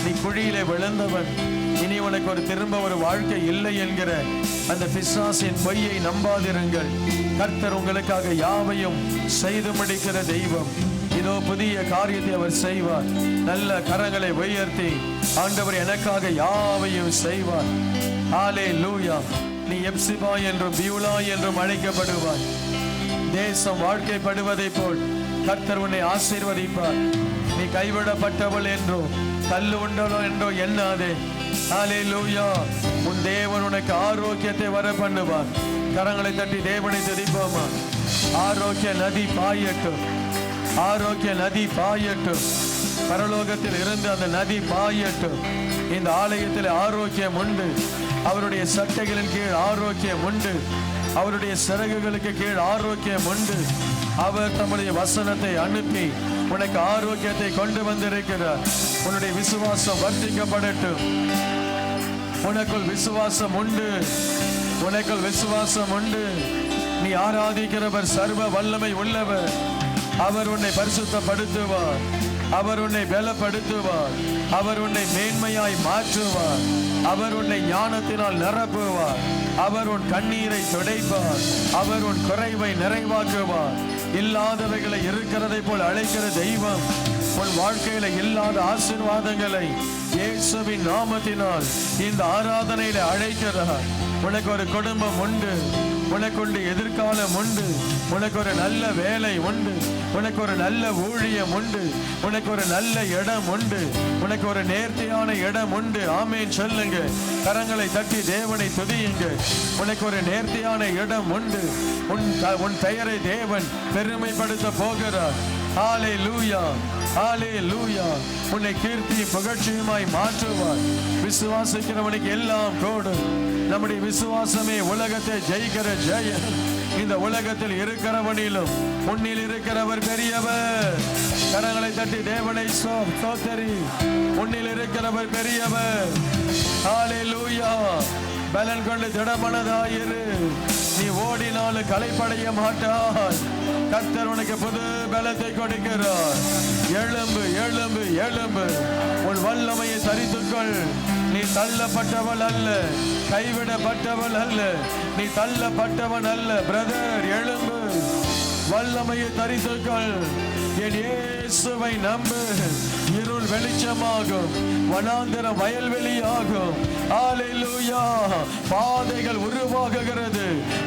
நீ குழியிலே விழுந்தவன். இனி உனக்கு திரும்ப ஒரு வாழ்க்கை இல்லை என்கிற அந்த பிசாசின் பொய்யை நம்பாதிருங்கள். கர்த்தர் உங்களுக்காக யாவையும் செய்து முடிக்கிற தெய்வம். இதோ புதிய காரியத்தை அவர் செய்வார். நல்ல கரங்களை உயர்த்தி, ஆண்டவர் எனக்காக யாவையும் செய்வார். ஹல்லேலூயா. நீ எப்சிபா என்றும் பியூலா என்றும் அழைக்கப்படுவாய். தேசம் வாழ்க்கைப்படுவதை போல் கர்த்தர் உன்னை ஆசீர்வதிப்பார். நீ கைவிடப்பட்டவள் என்றோ தள்ளு உண்டவளோ என்றோ எண்ணாதே. ஹல்லேலூயா. உன் தேவன் உனக்கு ஆரோக்கியத்தை வர பண்ணுவார். கரங்களை தட்டி தேவனை துதிப்போமா. ஆரோக்கிய நதி பாயட்டும். ஆரோக்கிய நதி பாயட்டும். பரலோகத்தில் இருந்து அந்த நதி பாயட்டும். இந்த ஆலயத்தில் ஆரோக்கியம் உண்டு. அவருடைய சட்டைகளின் கீழ் ஆரோக்கியம் உண்டு. அவருடைய சிறகுகளுக்கு கீழ் ஆரோக்கியம் உண்டு. அவர் தம்முடைய வசனத்தை அனுப்பி உனக்கு ஆரோக்கியத்தை கொண்டு வந்திருக்கிறார். உன்னுடைய விசுவாசம் வர்த்திக்கப்படட்டும். உனக்குள் விசுவாசம் உண்டு. உனக்குள் விசுவாசம் உண்டு. நீ ஆராதிக்கிறவர் சர்வ வல்லமை உள்ளவர். அவர் உன்னை பரிசுத்தப்படுத்துவார். அவர் உன்னை பலப்படுத்துவார். அவர் உன்னை மேன்மையாய் மாற்றுவார். அவர் உன்னை ஞானத்தினால் நிரப்புவார். அவர் உன் கண்ணீரை துடைப்பார். அவர் உன் குறைவை நிறைவாக்குவார். இல்லாதவைகளை இருக்கிறதை போல் அழைக்கிற தெய்வம் உன் வாழ்க்கையில இல்லாத ஆசீர்வாதங்களை இயேசுவின் நாமத்தினால் இந்த ஆராதனையில அழைக்கிறார். உனக்கு ஒரு குடும்பம் உண்டு. உனக்கு எதிர்காலம் உண்டு. உனக்கு ஒரு நல்ல வேலை உண்டு. உனக்கு ஒரு நல்ல ஊழியம் உண்டு. உனக்கு ஒரு நல்ல இடம் உண்டு. உனக்கு ஒரு நேர்த்தியான இடம் உண்டு. ஆமென் சொல்லுங்க. கரங்களை தட்டி தேவனை துதியுங்க. உனக்கு ஒரு நேர்த்தியான இடம் உண்டு. உன் பெயரை தேவன் பெருமைப்படுத்த போகிறார். ஹல்லேலூயா. ஹல்லேலூயா. உன்னை கீர்த்தி புகழ்ச்சியுமாய் மாற்றுவார். விசுவாசிக்கிறவனுக்கு எல்லாம் கூடும். நம்முடைய விசுவாசமே உலகத்தை ஜெயிக்கிற ஜெயம். இந்த உலகத்தில் இருக்கிறவனிலும் உன்னில் இருக்கிறவர் பெரியவர். கரங்களை தட்டி தேவனை ஸ்தோத்திரி. உன்னில் இருக்கிறவர் பெரியவர். ஹல்லேலூயா. பலன் கொண்டு திடமனதாயிரு. நீ ஓடினாலும் களைப்படைய மாட்டாய். கர்த்தர் உனக்கு புது பலத்தை கொடுக்கிறார். எழும்பு, எழும்பு, எழும்பு. உன் வல்லமையை தரித்துக்கொள். நீ தள்ளப்பட்டவள் அல்ல, கைவிடப்பட்டவள் அல்ல. நீ தள்ளப்பட்டவன் அல்ல. பிரதர், எழும்பு. வல்லமையை தரித்துக்கொள். என் இயேசுவை நம்பு. இருள் வெளிச்சமாகும். வனாந்திரம் வயல்வெளியாகும். ஹல்லேலூயா. பாதைகள் உருவாகுகிறது.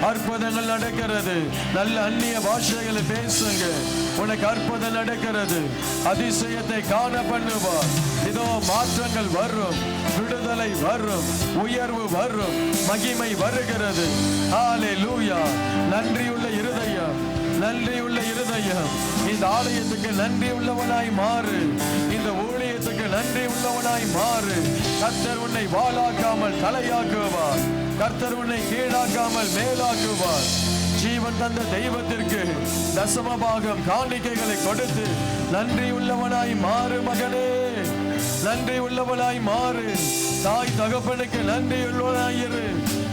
அற்புதங்கள் நடக்கிறது. நல்ல அந்நிய பாஷைகளை பேசுங்க. உனக்கு அற்புதம் நடக்கிறது. அதிசயத்தை காண பண்ணுவார். இதோ மாற்றங்கள் வரும். விடுதலை வரும். உயர்வு வரும். மகிமை வருகிறது. ஹல்லேலூயா. நன்றியுள்ள இருதயம், நன்றியுள்ள இருதயம். இந்த ஆலயத்துக்கு நன்றி உள்ளவனாய் மாறு. இந்த ஊழியத்துக்கு நன்றி உள்ளவனாய் மாறு. கர்த்தர் உன்னை வாளாக்காமல் தலையாக்குவார். கர்த்தர் உன்னை கீழாக்காமல் மேலாக்குவார். ஜீவன் தந்த தெய்வத்திற்கு தசமபாகம் காணிக்கைகளை கொடுத்து நன்றி உள்ளவனாய் மாறு மகனே. நன்றி உள்ளவனாய் மாறு. தாய் தகப்பனுக்கு நன்றி உள்ளவனாயிரு.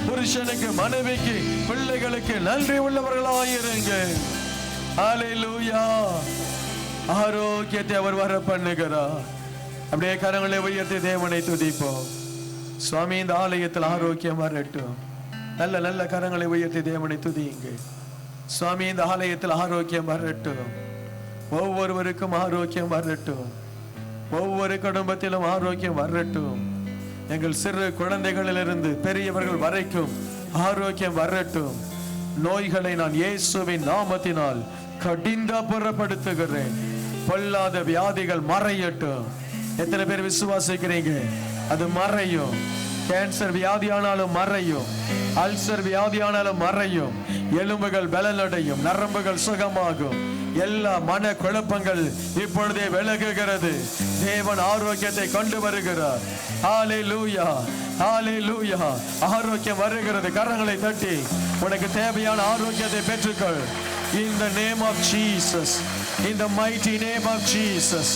புருஷனுக்கு, மனைவிக்கு, பிள்ளைகளுக்கு நன்றி உள்ளவர்களாயிருங்க. ஹல்லேலூயா. ஆரோக்கியத்தை அவர் வர பண்ணுகிறார். அப்படியே கரங்களை உயர்த்தி தேவனை துதிப்போம். சுவாமி, இந்த ஆலயத்தில் ஆரோக்கியம் வரட்டும். நல்ல நல்ல கரங்களை உயர்த்தி தேவனை துதியுங்க. சுவாமி, இந்த ஆலயத்தில் ஆரோக்கியம் வரட்டும். ஒவ்வொருவருக்கும் ஆரோக்கியம் வரட்டும். ஒவ்வொரு குடும்பத்திலும் ஆரோக்கியம் வரட்டும். எங்கள் சிறு குழந்தைகளிலிருந்து பெரியவர்கள் வரைக்கும் ஆரோக்கியம் வரட்டும். நோய்களை நான் இயேசுவின் நாமத்தினால் கடிந்து அப்புறப்படுத்துகிறேன். பொல்லாத வியாதிகள் மறையட்டும். எத்தனை பேர் விசுவாசிக்கிறீங்க? அது மறையும். கேன்சர் வியாதியானாலும் மறையும், அல்சர் வியாதியானாலும் மறையும், எலும்புகள் பலனடையும், நரம்புகள் சுகமாகும், எல்லா மன குழப்பங்கள் இப்பொழுதே விலகுகிறது. தேவன் ஆரோக்கியத்தை கொண்டு வருகிறார். ஹல்லேலூயா, ஹல்லேலூயா. ஆரோக்கியம் வருகிறது. கரங்களை தட்டி உனக்கு தேவையான ஆரோக்கியத்தை பெற்றுக்கொள். In the name of Jesus, in the mighty name of Jesus.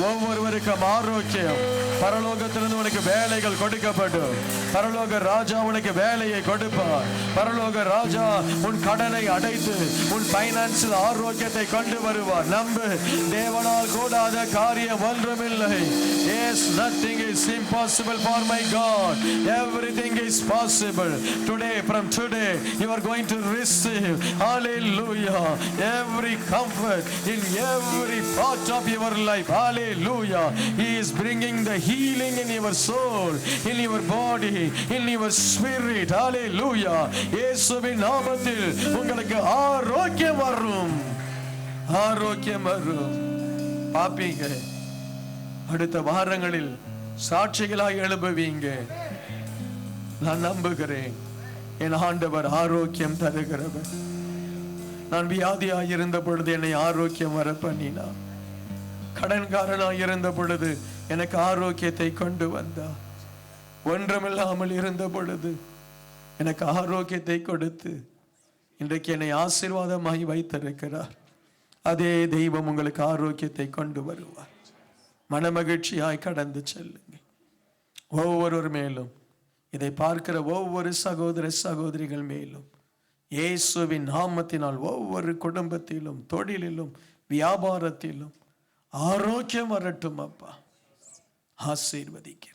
ஒவ்வொருவருக்கும் ஆரோக்கியம். பரலோகத்திலிருந்து உனக்கு வேலைகள் கொடுக்கப்படும். பரலோக ராஜா உனக்கு வேலையை கொடுப்பார். பரலோக ராஜா உன் கடனை அடைத்து உன் பைனான்சியல் ஆரோக்கியத்தை கொண்டு வருவார். நம்பு, தேவனால் கூடாத காரியம் ஒன்றுமில்லை. Yes, nothing is impossible for my God. Everything is possible. Today, from today, you are going to receive, hallelujah, every comfort in every part of your life. Hallelujah. He is bringing the healing in your soul, in your body, in your spirit. Hallelujah. இயேசுவின் நாமத்தில் உங்களுக்கு ஆரோக்கியம் வரும். ஆரோக்கியம் வரும். பாப்பீங்க, அடுத்த வாரங்களில் சாட்சிகளாய் எழுப்புவீங்க. நான் நம்புகிறேன். என் ஆண்டவர் ஆரோக்கியம் தருகிறவர். நான் வியாதியாய் இருந்த பொழுது என்னை ஆரோக்கியம் வர பண்ணினார். கடன்காரனாய் இருந்த பொழுது எனக்கு ஆரோக்கியத்தை கொண்டு வந்தார். ஒன்றுமில்லாமல் இருந்த பொழுது எனக்கு ஆரோக்கியத்தை கொடுத்து இன்றைக்கு என்னை ஆசீர்வாதமாய் வைத்திருக்கிறார். அதே தெய்வம் உங்களுக்கு ஆரோக்கியத்தை கொண்டு வருவார். மனமகிழ்ச்சியாய் கடந்து செல்லுங்க. ஒவ்வொருவர் மேலும், இதை பார்க்கிற ஒவ்வொரு சகோதர சகோதரிகள் மேலும் இயேசுவின் நாமத்தினால் ஒவ்வொரு குடும்பத்திலும், தொழிலிலும், வியாபாரத்திலும் ஆரோக்கியம் வரட்டும். அப்பா, ஆசீர்வதிக்கிறேன்.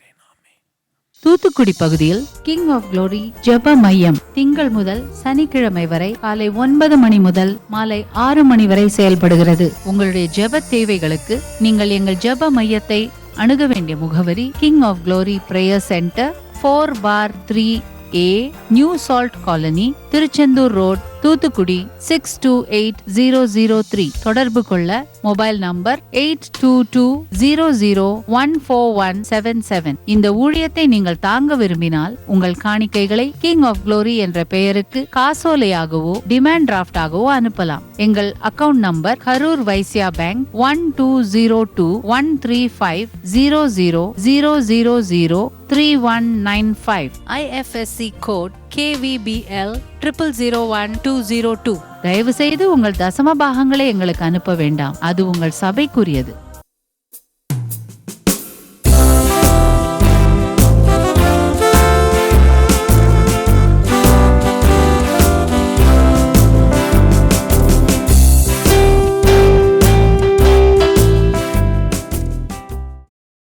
தூத்துக்குடி பகுதியில் கிங் ஆஃப் குளோரி ஜெப மையம் திங்கள் முதல் சனிக்கிழமை வரை காலை 9 மணி முதல் மாலை 6 மணி வரை செயல்படுகிறது. உங்களுடைய ஜெப தேவைகளுக்கு நீங்கள் எங்கள் ஜெப மையத்தை அணுக வேண்டிய முகவரி king of glory prayer centre, 4/3A, new salt colony, Tiruchendur road, Thoothukudi 628003. தொடர்பு கொள்ள மொபைல் நம்பர் 8220014177. இந்த ஊழியத்தை நீங்கள் தாங்க விரும்பினால் உங்கள் காணிக்கைகளை கிங் ஆஃப் குளோரி என்ற பெயருக்கு காசோலையாகவோ டிமாண்ட் டிராஃப்டாகவோ அனுப்பலாம். எங்கள் account number Karur Vysya bank 1202135000003195. IFSC code KVBL 0001-202. தயவு செய்து உங்கள் தசம பாகங்களை எங்களுக்கு அனுப்ப வேண்டாம். அது உங்கள் சபைக்குரியது.